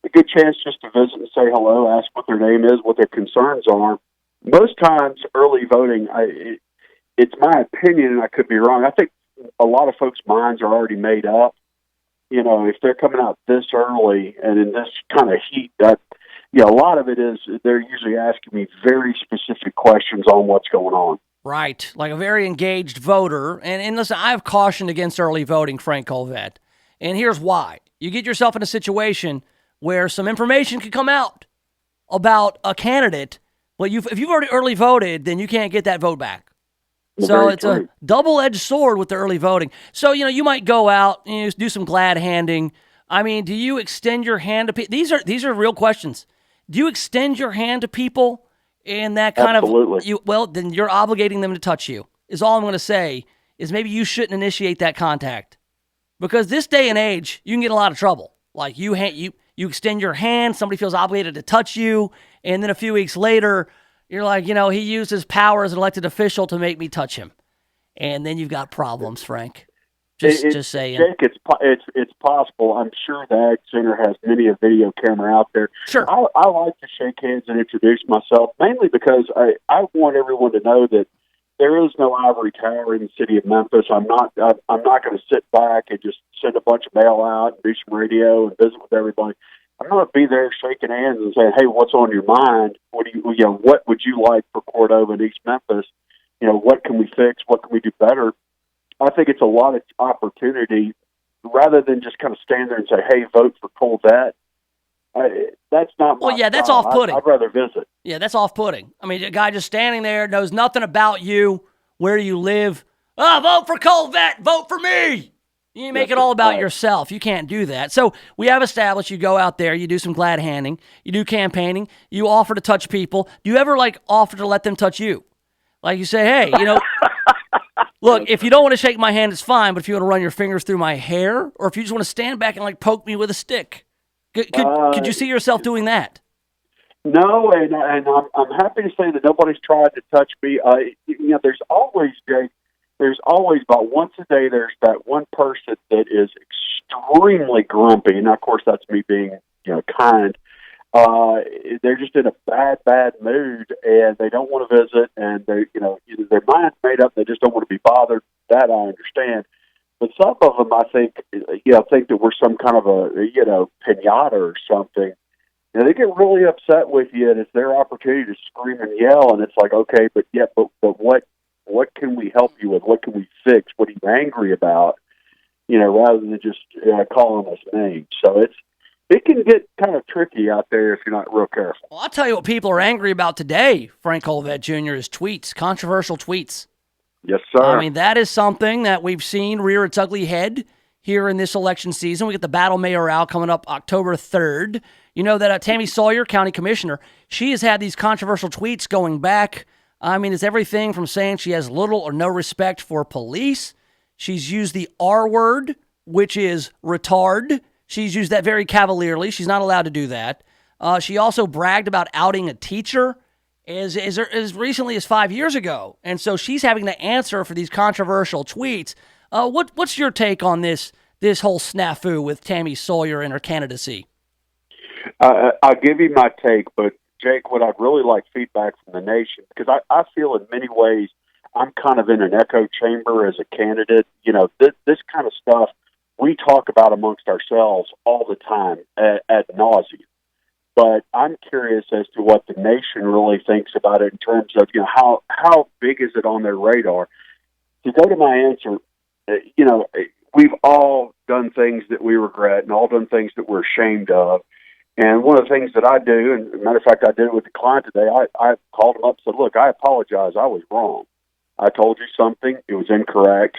A good chance just to visit and say hello, ask what their name is, what their concerns are. Most times, early voting, it's my opinion, and I could be wrong. I think a lot of folks' minds are already made up. If they're coming out this early and in this kind of heat, a lot of it is they're usually asking me very specific questions on what's going on. Right, like a very engaged voter. And listen, I've cautioned against early voting, Frank Colvett. And here's why. You get yourself in a situation where some information could come out about a candidate, but if you've already early voted, then you can't get that vote back. So it's a double-edged sword with the early voting. So, you might go out and do some glad handing. I mean, do you extend your hand to people? These are real questions. Do you extend your hand to people in that kind Absolutely. of, then you're obligating them to touch you, is all I'm going to say, is maybe you shouldn't initiate that contact. Because this day and age, you can get in a lot of trouble. Like you extend your hand, somebody feels obligated to touch you, and then a few weeks later, you're like, he used his power as an elected official to make me touch him. And then you've got problems, Frank. Just saying. Jake, it's possible. I'm sure the Ag Center has many a video camera out there. Sure. I like to shake hands and introduce myself, mainly because I want everyone to know that there is no ivory tower in the city of Memphis. I'm not going to sit back and just send a bunch of mail out and do some radio and visit with everybody. I'm going to be there shaking hands and saying, hey, what's on your mind? What would you like for Cordova and East Memphis? What can we fix? What can we do better? I think it's a lot of opportunity rather than just kind of stand there and say, hey, vote for Colvett. That's not my that's style. off-putting. I'd rather visit. Yeah, that's off-putting. I mean, a guy just standing there, knows nothing about you, where you live. Vote for Colvett. Vote for me. You make it all about yourself. You can't do that. So we have established you go out there, you do some glad handing, you do campaigning, you offer to touch people. Do you ever, offer to let them touch you? Like you say, hey, look, if you don't want to shake my hand, it's fine. But if you want to run your fingers through my hair, or if you just want to stand back and poke me with a stick, could you see yourself doing that? No, and I'm happy to say that nobody's tried to touch me. There's always, Jake, about once a day, there's that one person that is extremely grumpy. And of course, that's me being, kind. they're just in a bad mood, and they don't want to visit, and they, either their mind's made up, they just don't want to be bothered. That I understand. But some of them, I think, think that we're some kind of a, pinata or something. And they get really upset with you, and it's their opportunity to scream and yell, and it's like, okay, but what can we help you with? What can we fix? What are you angry about? Rather than just calling us names. So it can get kind of tricky out there if you're not real careful. Well, I'll tell you what people are angry about today, Frank Olivet Jr., is tweets, controversial tweets. Yes, sir. I mean, that is something that we've seen rear its ugly head here in this election season. We get the Battle Mayoral coming up October 3rd. You know that Tammy Sawyer, County Commissioner, she has had these controversial tweets going back. I mean, it's everything from saying she has little or no respect for police. She's used the R word, which is retard. She's used that very cavalierly. She's not allowed to do that. She also bragged about outing a teacher as recently as 5 years ago. And so she's having to answer for these controversial tweets. What's your take on this whole snafu with Tammy Sawyer and her candidacy? I'll give you my take, but Jake, what I'd really like feedback from the nation, because I feel in many ways I'm kind of in an echo chamber as a candidate. This kind of stuff we talk about amongst ourselves all the time ad nauseum. But I'm curious as to what the nation really thinks about it in terms of, how big is it on their radar? To go to my answer, we've all done things that we regret and all done things that we're ashamed of. And one of the things that I do, and as a matter of fact, I did it with the client today, I called him up and said, look, I apologize. I was wrong. I told you something. It was incorrect.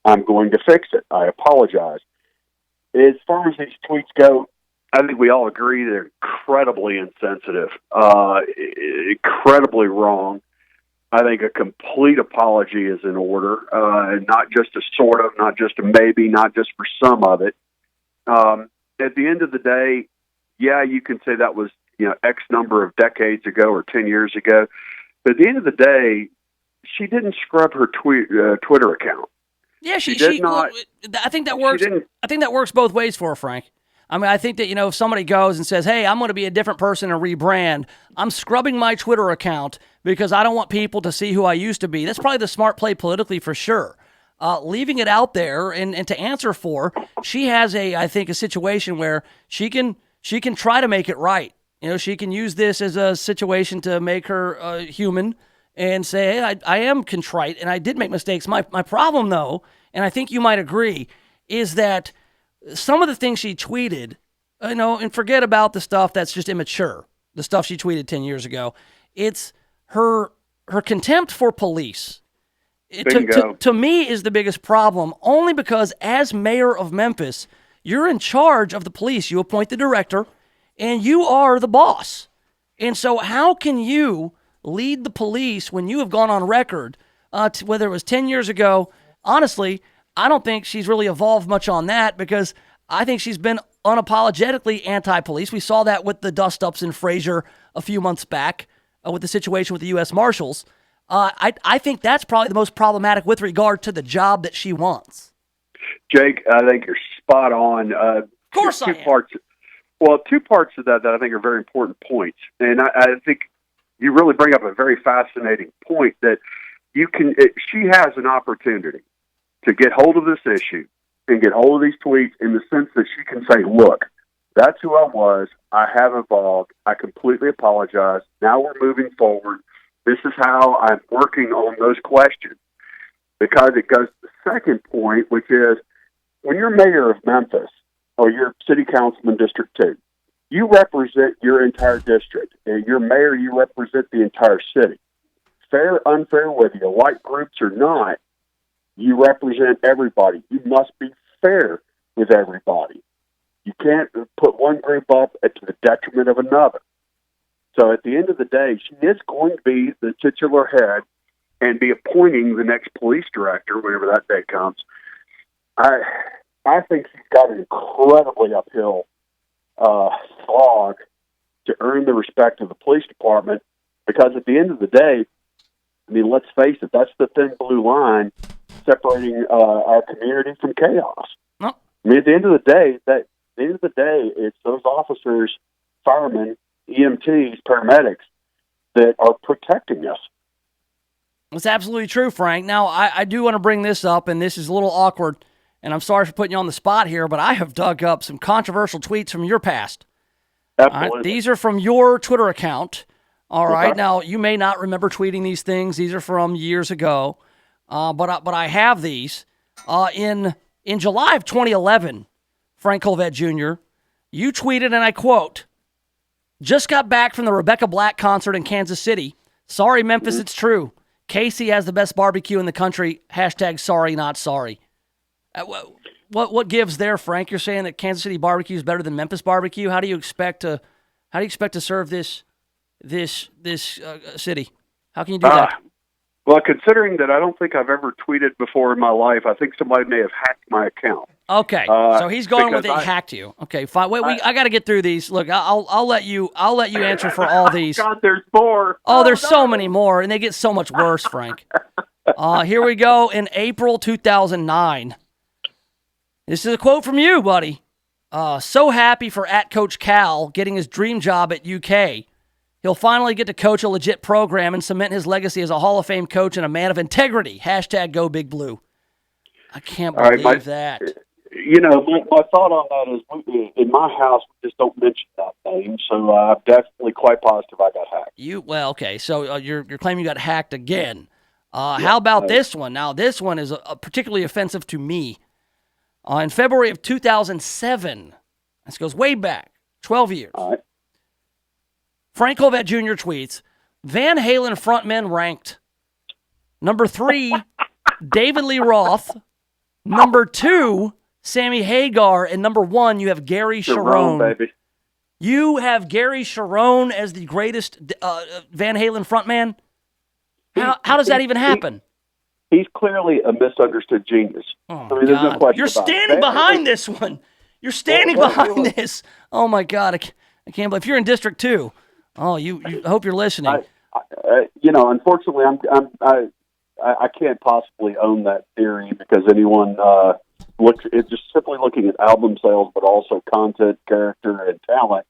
I'm going to fix it. I apologize. As far as these tweets go, I think we all agree they're incredibly insensitive, incredibly wrong. I think a complete apology is in order, not just a sort of, not just a maybe, not just for some of it. At the end of the day, yeah, you can say that was X number of decades ago or 10 years ago, but at the end of the day, she didn't scrub her Twitter account. Yeah, she did not. I think that works. I think that works both ways for her, Frank. I mean, I think that, if somebody goes and says, hey, I'm going to be a different person and rebrand, I'm scrubbing my Twitter account because I don't want people to see who I used to be. That's probably the smart play politically for sure. Leaving it out there and to answer for, she has I think a situation where she can try to make it right. She can use this as a situation to make her human and say, hey, I am contrite and I did make mistakes. My problem, though, and I think you might agree, is that some of the things she tweeted, and forget about the stuff that's just immature, the stuff she tweeted 10 years ago. It's her contempt for police. To me is the biggest problem, only because as mayor of Memphis, you're in charge of the police. You appoint the director, and you are the boss. And so how can you lead the police when you have gone on record, whether it was 10 years ago? Honestly, I don't think she's really evolved much on that because I think she's been unapologetically anti-police. We saw that with the dust-ups in Fraser a few months back with the situation with the U.S. Marshals. I think that's probably the most problematic with regard to the job that she wants. Jake, I think you're spot on. Of course I am. Two parts of that I think are very important points. And I think you really bring up a very fascinating point that she has an opportunity to get hold of this issue and get hold of these tweets in the sense that she can say, look, that's who I was. I have evolved. I completely apologize. Now we're moving forward. This is how I'm working on those questions. Because it goes to the second point, which is when you're mayor of Memphis or you're city councilman District 2, you represent your entire district. And you're mayor, you represent the entire city. Fair, unfair, whether you like groups or not, you represent everybody. You must be fair with everybody. You can't put one group up to the detriment of another. So at the end of the day, she is going to be the titular head and be appointing the next police director whenever that day comes. I think she's got an incredibly uphill slog to earn the respect of the police department because at the end of the day, I mean, let's face it, that's the thin blue line separating our community from chaos. I mean, at the end of the day, it's those officers, firemen, EMTs, paramedics that are protecting us. It's absolutely true, Frank. Now, I do want to bring this up, and this is a little awkward, and I'm sorry for putting you on the spot here, but I have dug up some controversial tweets from your past. Absolutely. All right? These are from your Twitter account. All right. Okay. Now, you may not remember tweeting these things. These are from years ago, but I have these. In July of 2011, Frank Colvett Jr., you tweeted, and I quote, "Just got back from the Rebecca Black concert in Kansas City. Sorry, Memphis, it's true. Casey has the best barbecue in the country. # sorry, not sorry." What gives there, Frank? You're saying that Kansas City barbecue is better than Memphis barbecue. How do you expect to serve this city? How can you do that? Well, considering that I don't think I've ever tweeted before in my life, I think somebody may have hacked my account. Okay, so he's going with because he hacked you. Okay, fine. Wait, I got to get through these. Look, I'll let you answer for all these. God, there's more. Oh, there's so many more, and they get so much worse, Frank. Here we go. In April 2009, this is a quote from you, buddy. So happy for @Coach Cal getting his dream job at UK. He'll finally get to coach a legit program and cement his legacy as a Hall of Fame coach and a man of integrity. # Go Big Blue. I can't believe that. You know, my thought on that is, in my house, we just don't mention that name, so I'm definitely quite positive I got hacked. Well, okay, so you're claiming you got hacked again. How about this one? Now, this one is particularly offensive to me. In February of 2007, this goes way back, 12 years. All right. Frank Colvett Jr. tweets, Van Halen frontmen ranked. Number 3, David Lee Roth. Number 2, Sammy Hagar. And number 1, you have Gary Cherone. Baby. You have Gary Cherone as the greatest Van Halen frontman? How does that even happen? He's clearly a misunderstood genius. Oh, I mean, there's no question You're about standing it. behind this one. You're standing behind this. Oh, my God. I can't believe. If you're in District 2, you hope you're listening. Unfortunately, I can't possibly own that theory because anyone it's just simply looking at album sales, but also content, character, and talent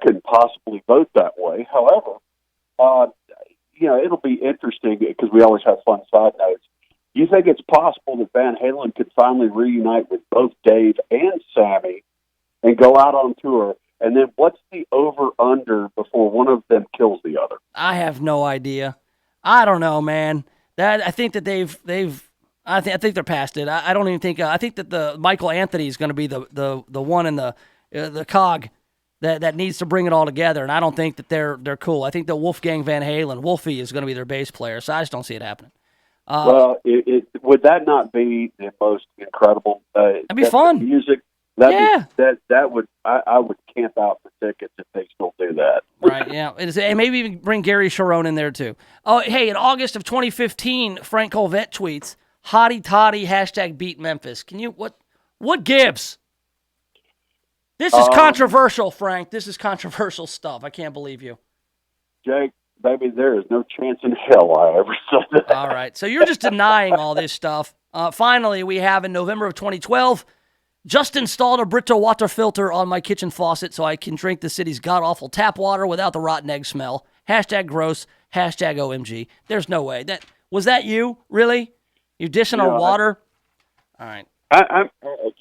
can possibly vote that way. However, it'll be interesting because we always have fun side notes. You think it's possible that Van Halen could finally reunite with both Dave and Sammy and go out on tour? And then what's the over-under before one of them kills the other? I have no idea. I don't know, man. I think that I think they're past it. I don't even think. I think that the Michael Anthony is going to be the one in the cog that needs to bring it all together. And I don't think that they're cool. I think that Wolfgang Van Halen, Wolfie, is going to be their bass player. So I just don't see it happening. Would that not be the most incredible? That'd be fun. Music. I would camp out for tickets if they still do that. Right, yeah. And maybe even bring Gary Cherone in there, too. Oh, hey, in August of 2015, Frank Colvett tweets, Hottie Toddy, # beat Memphis. Can you, what gives? This is controversial, Frank. This is controversial stuff. I can't believe you. Jake, baby, there is no chance in hell I ever said that. All right, so you're just denying all this stuff. Finally, we have in November of 2012, just installed a Brita water filter on my kitchen faucet so I can drink the city's god-awful tap water without the rotten egg smell. # gross, # OMG. There's no way. Was that you? Really? You dishing our water? All right. I'm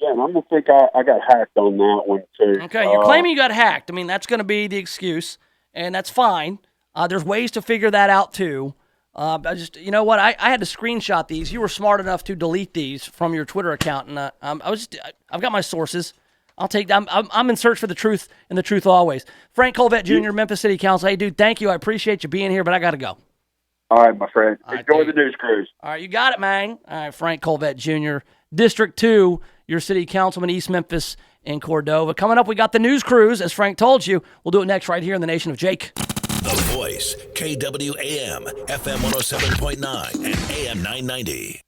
going to think I got hacked on that one, too. Okay, you're claiming you got hacked. I mean, that's going to be the excuse, and that's fine. There's ways to figure that out, too. You know what? I had to screenshot these. You were smart enough to delete these from your Twitter account, and I've got my sources. I'll take them. I'm in search for the truth, and the truth always. Frank Colvett Jr., Memphis City Council. Hey, dude, thank you. I appreciate you being here, but I got to go. All right, my friend. Enjoy the news cruise. All right, you got it, man. All right, Frank Colvett Jr., District 2, your city councilman, East Memphis and Cordova. Coming up, we got the news cruise. As Frank told you, we'll do it next right here in the Nation of Jake. The Voice, KWAM, FM 107.9 and AM 990.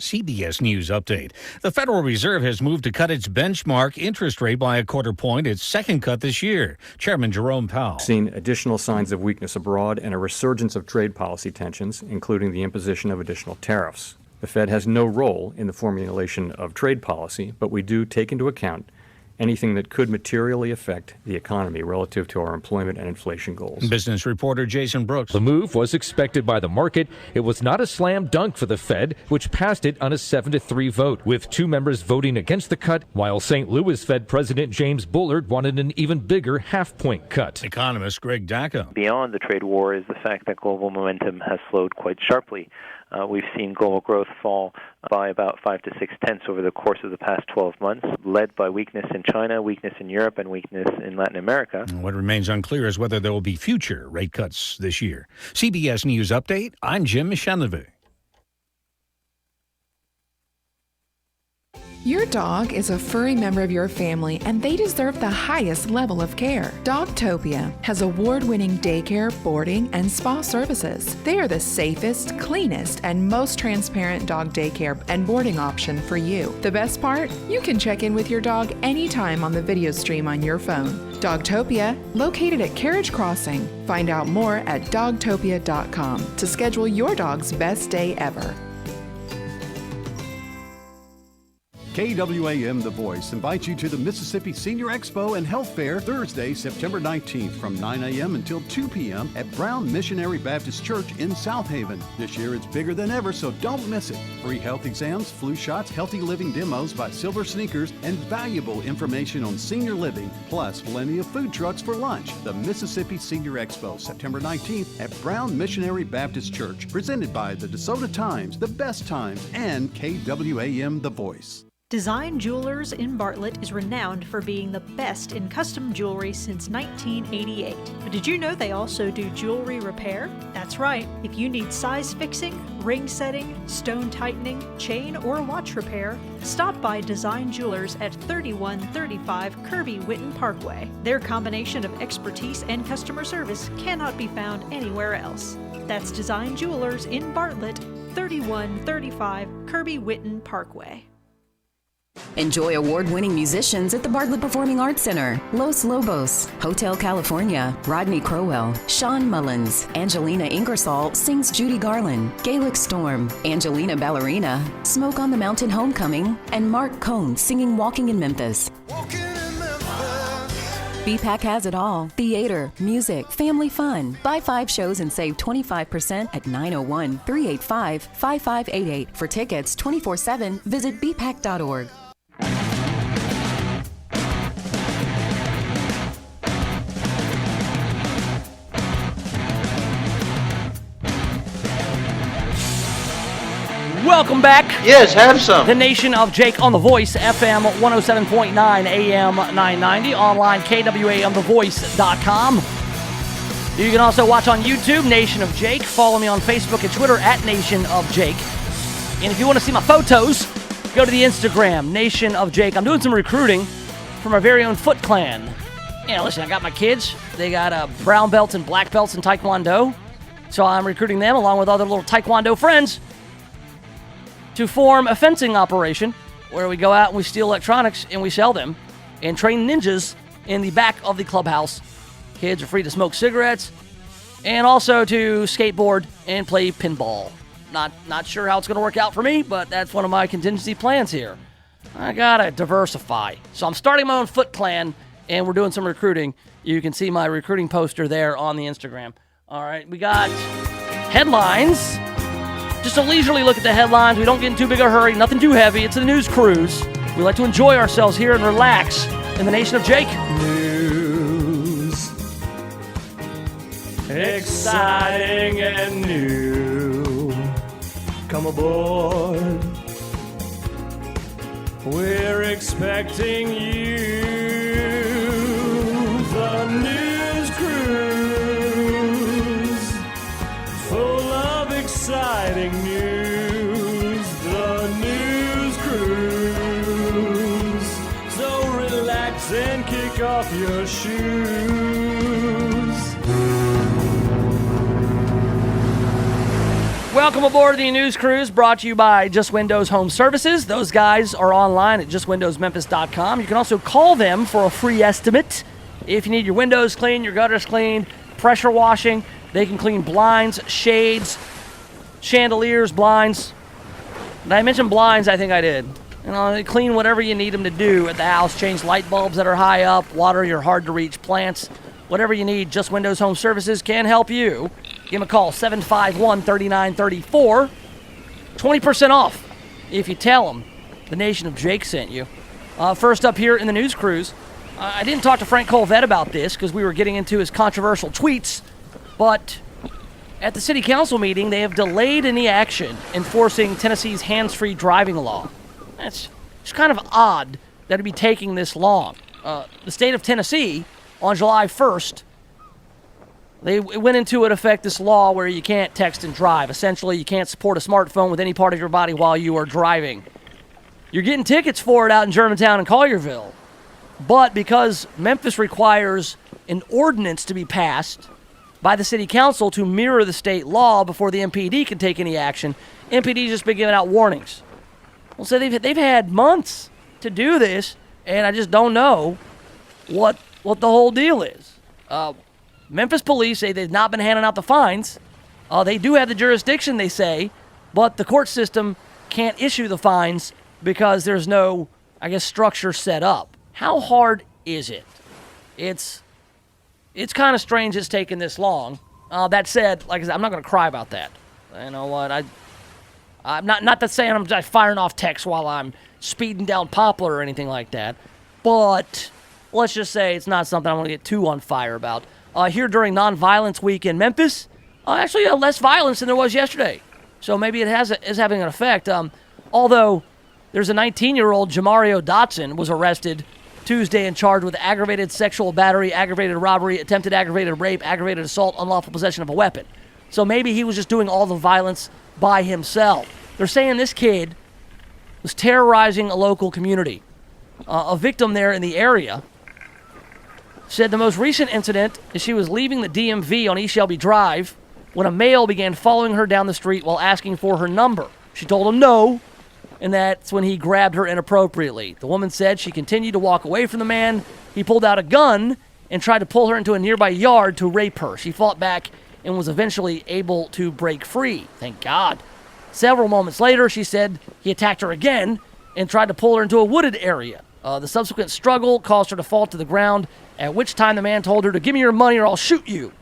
CBS News update. The Federal Reserve has moved to cut its benchmark interest rate by a quarter point, its second cut this year. Chairman Jerome Powell. Seen additional signs of weakness abroad and a resurgence of trade policy tensions, including the imposition of additional tariffs. The Fed has no role in the formulation of trade policy, but we do take into account anything that could materially affect the economy relative to our employment and inflation goals. Business reporter Jason Brooks. The move was expected by the market. It was not a slam dunk for the Fed, which passed it on a 7-3 vote, with 2 members voting against the cut, while St. Louis Fed President James Bullard wanted an even bigger half-point cut. Economist Greg Dacca. Beyond the trade war is the fact that global momentum has slowed quite sharply. We've seen global growth fall by about 5 to 6 tenths over the course of the past 12 months, led by weakness in China, weakness in Europe, and weakness in Latin America. What remains unclear is whether there will be future rate cuts this year. CBS News Update, I'm Jim Michelevich. Your dog is a furry member of your family, and they deserve the highest level of care. Dogtopia has award-winning daycare, boarding, and spa services. They are the safest, cleanest, and most transparent dog daycare and boarding option for you. The best part? You can check in with your dog anytime on the video stream on your phone. Dogtopia, located at Carriage Crossing. Find out more at dogtopia.com to schedule your dog's best day ever. KWAM The Voice invites you to the Mississippi Senior Expo and Health Fair Thursday, September 19th from 9 a.m. until 2 p.m. at Brown Missionary Baptist Church in South Haven. This year it's bigger than ever, so don't miss it. Free health exams, flu shots, healthy living demos by Silver Sneakers, and valuable information on senior living, plus plenty of food trucks for lunch. The Mississippi Senior Expo, September 19th at Brown Missionary Baptist Church, presented by the DeSoto Times, The Best Times, and KWAM The Voice. Design Jewelers in Bartlett is renowned for being the best in custom jewelry since 1988. But did you know they also do jewelry repair? That's right. If you need size fixing, ring setting, stone tightening, chain or watch repair, stop by Design Jewelers at 3135 Kirby Whitten Parkway. Their combination of expertise and customer service cannot be found anywhere else. That's Design Jewelers in Bartlett, 3135 Kirby Whitten Parkway. Enjoy award-winning musicians at the Bartlett Performing Arts Center. Los Lobos, Hotel California, Rodney Crowell, Sean Mullins, Angelina Ingersoll sings Judy Garland, Gaelic Storm, Angelina Ballerina, Smoke on the Mountain Homecoming, and Mark Cohn singing Walking in Memphis. BPAC has it all. Theater, music, family fun. Buy 5 shows and save 25% at 901-385-5588. For tickets 24/7, visit bpac.org. Welcome back. Yes, have some. The Nation of Jake on The Voice, FM 107.9, AM 990, online KWAMTheVoice.com. You can also watch on YouTube, Nation of Jake. Follow me on Facebook and Twitter at Nation of Jake. And if you want to see my photos, go to the Instagram, Nation of Jake. I'm doing some recruiting for my very own Foot Clan. Yeah, listen, I got my kids. They got brown belts and black belts in Taekwondo. So I'm recruiting them along with other little Taekwondo friends to form a fencing operation where we go out and we steal electronics and we sell them and train ninjas in the back of the clubhouse. Kids are free to smoke cigarettes and also to skateboard and play pinball. Not sure how it's going to work out for me, but that's one of my contingency plans here. I gotta diversify. So I'm starting my own Foot Clan and we're doing some recruiting. You can see my recruiting poster there on the Instagram. All right, we got headlines. Just a leisurely look at the headlines. We don't get in too big a hurry. Nothing too heavy. It's a news cruise. We like to enjoy ourselves here and relax in the Nation of Jake. News. Exciting and new. Come aboard. We're expecting you. The news cruise. Full of exciting news, the news cruise. So relax and kick off your shoes. Welcome aboard the news cruise brought to you by Just Windows Home Services. Those guys are online at justwindowsmemphis.com. You can also call them for a free estimate if you need your windows cleaned, your gutters cleaned, pressure washing. They can clean blinds, shades, chandeliers, blinds. Did I mention blinds? I think I did. They clean whatever you need them to do at the house, change light bulbs that are high up, water your hard-to-reach plants, whatever you need. Just Windows Home Services can help you. Give them a call, 751-3934. 20% off if you tell them the Nation of Jake sent you. First up here in the news cruise, I didn't talk to Frank Colvett about this because we were getting into his controversial tweets, but at the city council meeting, they have delayed any action enforcing Tennessee's hands-free driving law. It's kind of odd that it'd be taking this long. The state of Tennessee, on July 1st, it went into effect this law where you can't text and drive. Essentially, you can't support a smartphone with any part of your body while you are driving. You're getting tickets for it out in Germantown and Collierville. But because Memphis requires an ordinance to be passed by the city council to mirror the state law before the MPD can take any action, MPD's just been giving out warnings. Well, so they've had months to do this, and I just don't know what the whole deal is. Memphis police say they've not been handing out the fines. They do have the jurisdiction, they say, but the court system can't issue the fines because there's no, structure set up. How hard is it? It's kind of strange it's taken this long. That said, like I said, I'm not going to cry about that. You know what? I'm not that saying I'm just firing off texts while I'm speeding down Poplar or anything like that, but let's just say it's not something I'm going to get too on fire about. Here during Nonviolence Week in Memphis, actually less violence than there was yesterday, so maybe it is having an effect. Although there's a 19-year-old, Jamario Dotson, was arrested Tuesday and charged with aggravated sexual battery, aggravated robbery, attempted aggravated rape, aggravated assault, unlawful possession of a weapon. So maybe he was just doing all the violence by himself. They're saying this kid was terrorizing a local community. A victim there in the area said the most recent incident is she was leaving the DMV on East Shelby Drive when a male began following her down the street while asking for her number. She told him no, and that's when he grabbed her inappropriately. The woman said she continued to walk away from the man. He pulled out a gun and tried to pull her into a nearby yard to rape her. She fought back and was eventually able to break free. Thank God. Several moments later, she said he attacked her again and tried to pull her into a wooded area. The subsequent struggle caused her to fall to the ground, at which time the man told her to give me your money or I'll shoot you.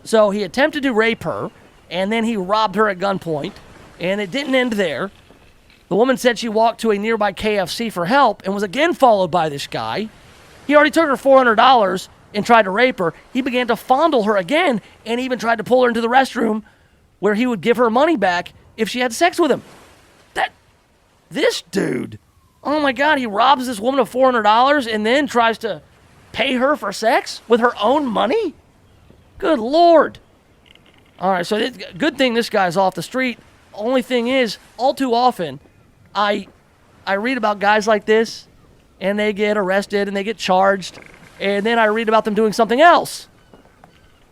So he attempted to rape her, and then he robbed her at gunpoint, and it didn't end there. The woman said she walked to a nearby KFC for help and was again followed by this guy. He already took her $400 and tried to rape her. He began to fondle her again and even tried to pull her into the restroom where he would give her money back if she had sex with him. This dude, oh my God, he robs this woman of $400 and then tries to pay her for sex with her own money? Good Lord. All right, so good thing this guy's off the street. Only thing is, all too often, I read about guys like this, and they get arrested, and they get charged, and then I read about them doing something else.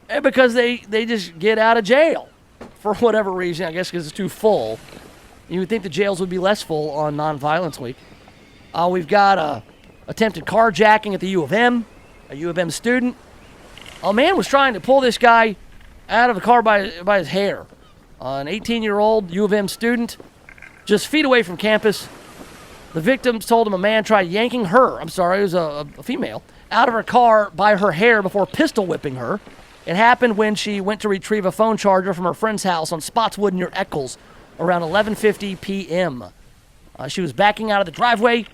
And because they just get out of jail for whatever reason, I guess because it's too full. You would think the jails would be less full on Nonviolence Week. We've got attempted carjacking at the U of M, a U of M student. A man was trying to pull this guy out of the car by his hair. An 18-year-old U of M student, just feet away from campus. The victims told him a man tried yanking her, it was a female, out of her car by her hair before pistol whipping her. It happened when she went to retrieve a phone charger from her friend's house on Spotswood near Eccles around 11:50 p.m. She was backing out of the driveway.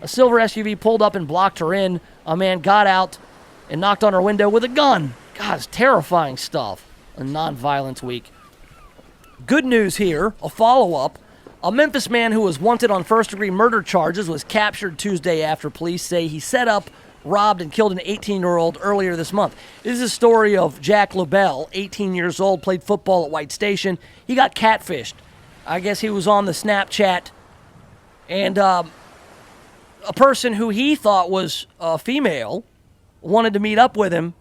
A silver SUV pulled up and blocked her in. A man got out and knocked on her window with a gun. God, it's terrifying stuff on Nonviolence Week. Good news here, a follow-up. A Memphis man who was wanted on first-degree murder charges was captured Tuesday after police say he set up, robbed, and killed an 18-year-old earlier this month. This is a story of Jack LaBelle, 18 years old, played football at White Station. He got catfished. I guess he was on the Snapchat, and a person who he thought was a female wanted to meet up with him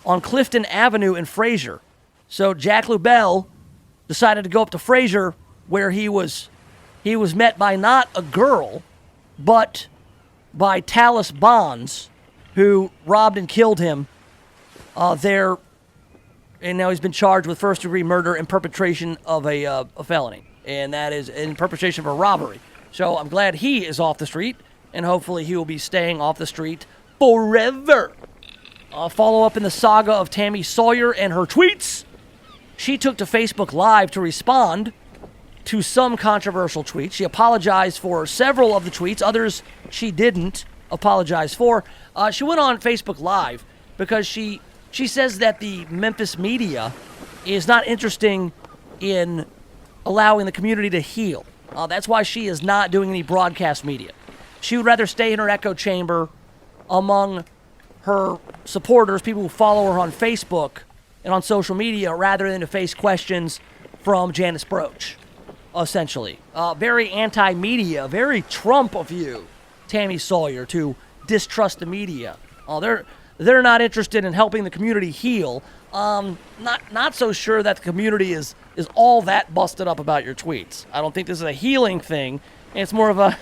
on Clifton Avenue in Fraser. So Jack LaBelle decided to go up to Fraser, where he was met by not a girl, but by Tallis Bonds, who robbed and killed him there, and now he's been charged with first-degree murder and perpetration of a felony, and that is in perpetration of a robbery. So I'm glad he is off the street, and hopefully he will be staying off the street forever. Follow up in the saga of Tammy Sawyer and her tweets. She took to Facebook Live to respond to some controversial tweets. She apologized for several of the tweets. Others she didn't apologize for. She went on Facebook Live because she says that the Memphis media is not interested in allowing the community to heal. That's why she is not doing any broadcast media. She would rather stay in her echo chamber among her supporters, people who follow her on Facebook and on social media, rather than to face questions from Janice Broach, essentially. Very anti-media, very Trump of you, Tammy Sawyer, to distrust the media. They're not interested in helping the community heal. Not so sure that the community is all that busted up about your tweets. I don't think this is a healing thing. It's more of a,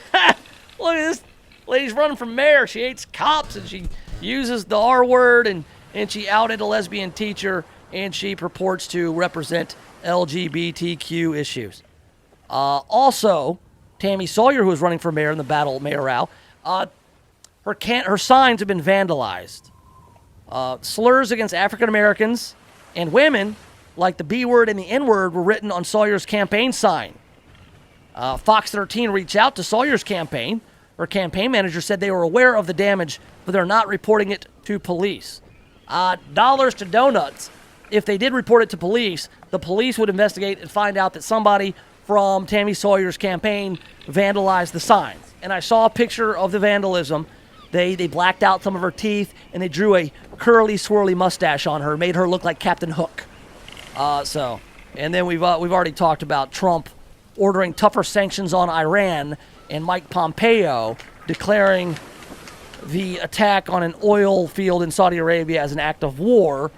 look at this lady's running for mayor. She hates cops and she uses the R word and she outed a lesbian teacher and she purports to represent LGBTQ issues. Also, Tammy Sawyer, who was running for mayor in the battle mayoral, her signs have been vandalized. Slurs against African Americans and women, like the B word and the N word, were written on Sawyer's campaign sign. Fox 13 reached out to Sawyer's campaign. Her campaign manager said they were aware of the damage, but they're not reporting it to police. Dollars to donuts. If they did report it to police, the police would investigate and find out that somebody from Tammy Sawyer's campaign vandalized the signs. And I saw a picture of the vandalism. They blacked out some of her teeth, and they drew a curly, swirly mustache on her, made her look like Captain Hook. And then we've already talked about Trump ordering tougher sanctions on Iran, and Mike Pompeo declaring the attack on an oil field in Saudi Arabia as an act of war.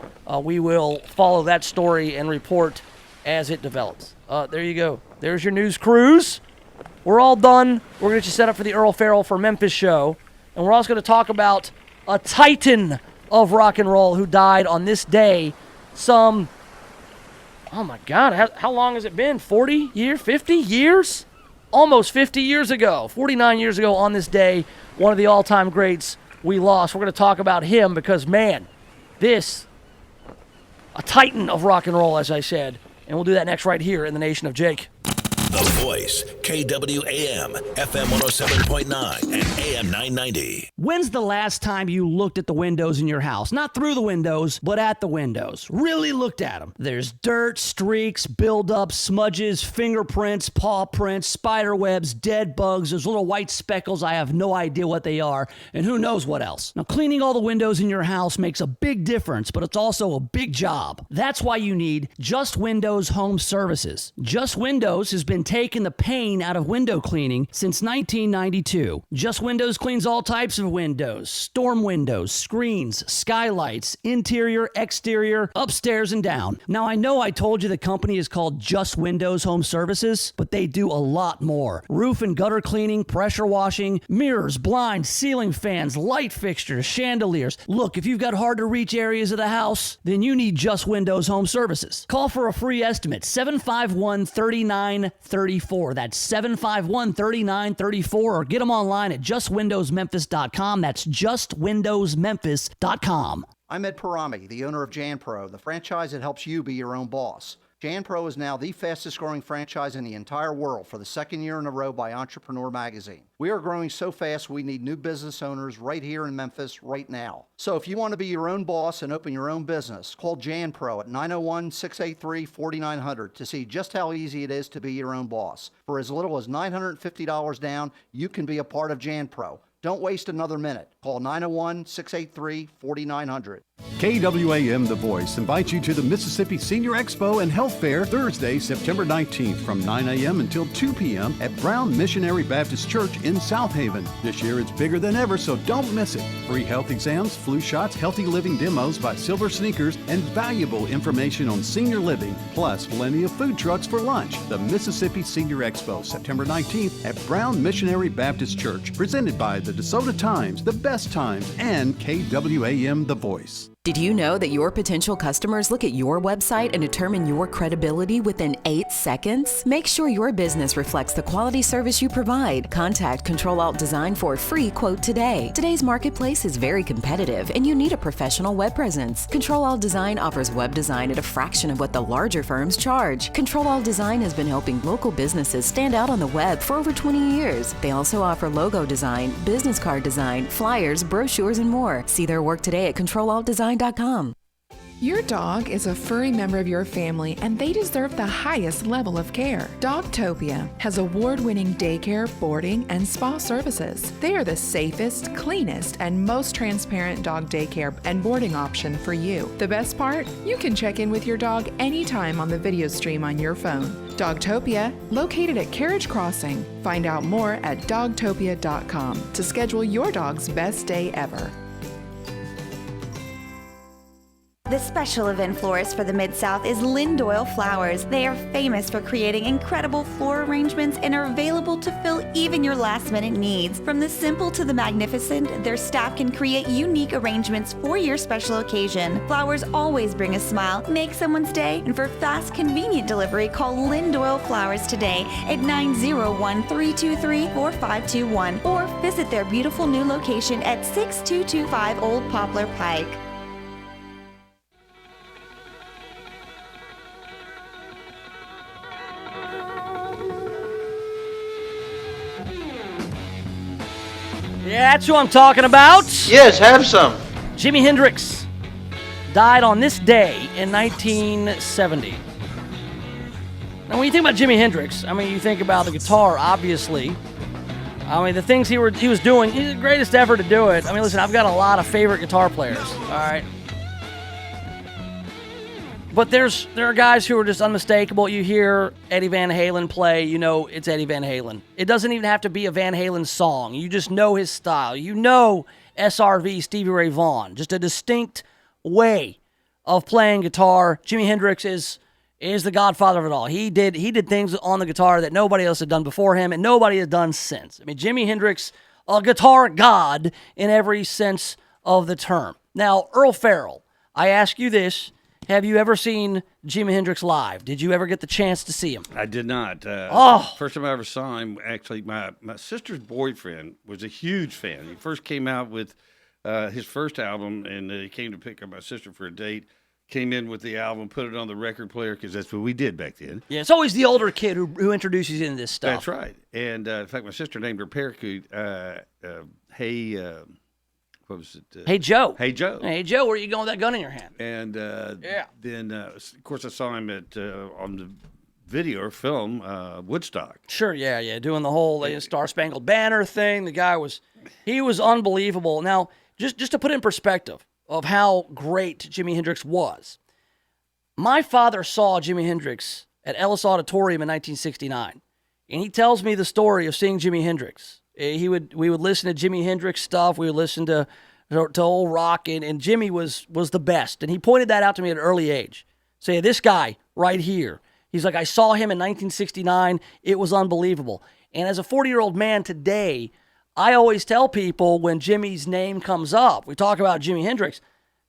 We will follow that story and report as it develops. There you go. There's your news cruise. We're all done. We're going to get you set up for the Earl Farrell for Memphis show. And we're also going to talk about a titan of rock and roll who died on this day oh my God, how long has it been? 40 years? 50 years? Almost 50 years ago. 49 years ago on this day, one of the all-time greats we lost. We're going to talk about him because, man, a titan of rock and roll, as I said. And we'll do that next right here in the Nation of Jake. The Voice, KWAM, FM 107.9 and AM 990. When's the last time you looked at the windows in your house? Not through the windows, but at the windows. Really looked at them. There's dirt, streaks, buildup, smudges, fingerprints, paw prints, spider webs, dead bugs. There's little white speckles. I have no idea what they are, and who knows what else. Now, cleaning all the windows in your house makes a big difference, but it's also a big job. That's why you need Just Windows Home Services. Just Windows has been taking the pain out of window cleaning since 1992. Just Windows cleans all types of windows, storm windows, screens, skylights, interior, exterior, upstairs and down. Now, I know I told you the company is called Just Windows Home Services, but they do a lot more. Roof and gutter cleaning, pressure washing, mirrors, blinds, ceiling fans, light fixtures, chandeliers. Look, if you've got hard to reach areas of the house, then you need Just Windows Home Services. Call for a free estimate, 751-3934. That's 751-3934, or get them online at justwindowsmemphis.com. That's justwindowsmemphis.com. I'm Ed Parami, the owner of JanPro, the franchise that helps you be your own boss. JanPro is now the fastest growing franchise in the entire world for the second year in a row by Entrepreneur Magazine. We are growing so fast we need new business owners right here in Memphis right now. So if you want to be your own boss and open your own business, call JanPro at 901-683-4900 to see just how easy it is to be your own boss. For as little as $950 down, you can be a part of JanPro. Don't waste another minute. Call 901-683-4900. KWAM The Voice invites you to the Mississippi Senior Expo and Health Fair Thursday, September 19th from 9 a.m. until 2 p.m. at Brown Missionary Baptist Church in South Haven. This year it's bigger than ever, so don't miss it. Free health exams, flu shots, healthy living demos by Silver Sneakers, and valuable information on senior living, plus plenty of food trucks for lunch. The Mississippi Senior Expo, September 19th at Brown Missionary Baptist Church, presented by the DeSoto Times, The Best Times, and KWAM The Voice. Did you know that your potential customers look at your website and determine your credibility within 8 seconds? Make sure your business reflects the quality service you provide. Contact Control Alt Design for a free quote today. Today's marketplace is very competitive and you need a professional web presence. Control Alt Design offers web design at a fraction of what the larger firms charge. Control Alt Design has been helping local businesses stand out on the web for over 20 years. They also offer logo design, business card design, flyers, brochures, and more. See their work today at ControlAltDesign.com. Your dog is a furry member of your family and they deserve the highest level of care. Dogtopia has award-winning daycare, boarding, and spa services. They are the safest, cleanest, and most transparent dog daycare and boarding option for you. The best part? You can check in with your dog anytime on the video stream on your phone. Dogtopia, located at Carriage Crossing. Find out more at dogtopia.com to schedule your dog's best day ever. The special event florist for the Mid-South is Lynn Doyle Flowers. They are famous for creating incredible floral arrangements and are available to fill even your last-minute needs. From the simple to the magnificent, their staff can create unique arrangements for your special occasion. Flowers always bring a smile, make someone's day, and for fast, convenient delivery, call Lynn Doyle Flowers today at 901-323-4521 or visit their beautiful new location at 6225 Old Poplar Pike. Yeah, that's who I'm talking about. Yes, have some. Jimi Hendrix died on this day in 1970. Now, when you think about Jimi Hendrix, I mean, you think about the guitar, obviously. I mean, the things he was doing, he did the greatest effort to do it. I mean, listen, I've got a lot of favorite guitar players, all right? But there are guys who are just unmistakable. You hear Eddie Van Halen play, you know it's Eddie Van Halen. It doesn't even have to be a Van Halen song. You just know his style. You know SRV, Stevie Ray Vaughan. Just a distinct way of playing guitar. Jimi Hendrix is the godfather of it all. He did things on the guitar that nobody else had done before him and nobody has done since. I mean, Jimi Hendrix, a guitar god in every sense of the term. Now, Earl Farrell, I ask you this. Have you ever seen Jimi Hendrix live? Did you ever get the chance to see him? I did not. First time I ever saw him, actually, my sister's boyfriend was a huge fan. He first came out with his first album, and he came to pick up my sister for a date. Came in with the album, put it on the record player, because that's what we did back then. Yeah, it's always the older kid who introduces you into this stuff. That's right. And, in fact, my sister named her parakeet, what was it? Hey, Joe. Hey, Joe. Hey, Joe, where are you going with that gun in your hand? And then, of course, I saw him on the video or film, Woodstock. Sure, yeah, doing the whole Star Spangled Banner thing. The guy was unbelievable. Now, just to put it in perspective of how great Jimi Hendrix was, my father saw Jimi Hendrix at Ellis Auditorium in 1969, and he tells me the story of seeing Jimi Hendrix. We would listen to Jimi Hendrix stuff. We would listen to old rock, and Jimmy was the best. And he pointed that out to me at an early age. Say, this guy right here. He's like, I saw him in 1969. It was unbelievable. And as a 40-year-old man today, I always tell people when Jimmy's name comes up, we talk about Jimi Hendrix,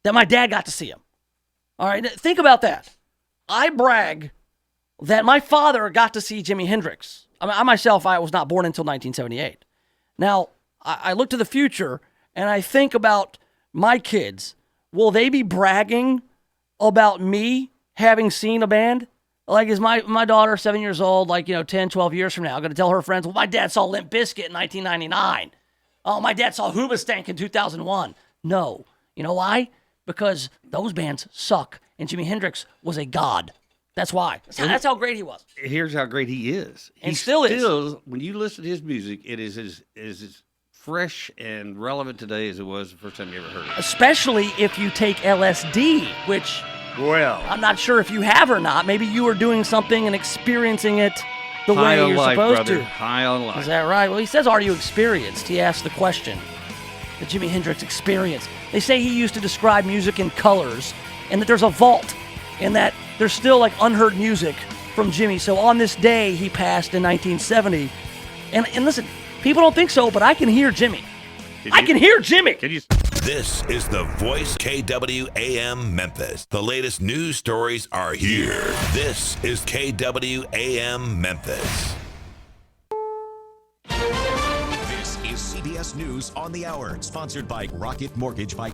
that my dad got to see him. All right, think about that. I brag that my father got to see Jimi Hendrix. I mean, I myself was not born until 1978. Now, I look to the future, and I think about my kids. Will they be bragging about me having seen a band? Like, is my daughter, 7 years old, 10, 12 years from now, going to tell her friends, well, my dad saw Limp Bizkit in 1999. Oh, my dad saw Hoobastank in 2001. No. You know why? Because those bands suck, and Jimi Hendrix was a god. That's why. That's how great he was. Here's how great he is. And still is. When you listen to his music, it is as fresh and relevant today as it was the first time you ever heard it. Especially if you take LSD, which, well, I'm not sure if you have or not. Maybe you are doing something and experiencing it the way you're supposed to. High on life. Is that right? Well, he says, are you experienced? He asked the question. The Jimi Hendrix experience. They say he used to describe music in colors and that there's a vault and that there's still unheard music from Jimmy. So on this day, he passed in 1970. And listen, people don't think so, but I can hear Jimmy. I can hear Jimmy. Can you? This is the Voice KWAM Memphis. The latest news stories are here. This is KWAM Memphis. This is CBS News on the Hour, sponsored by Rocket Mortgage by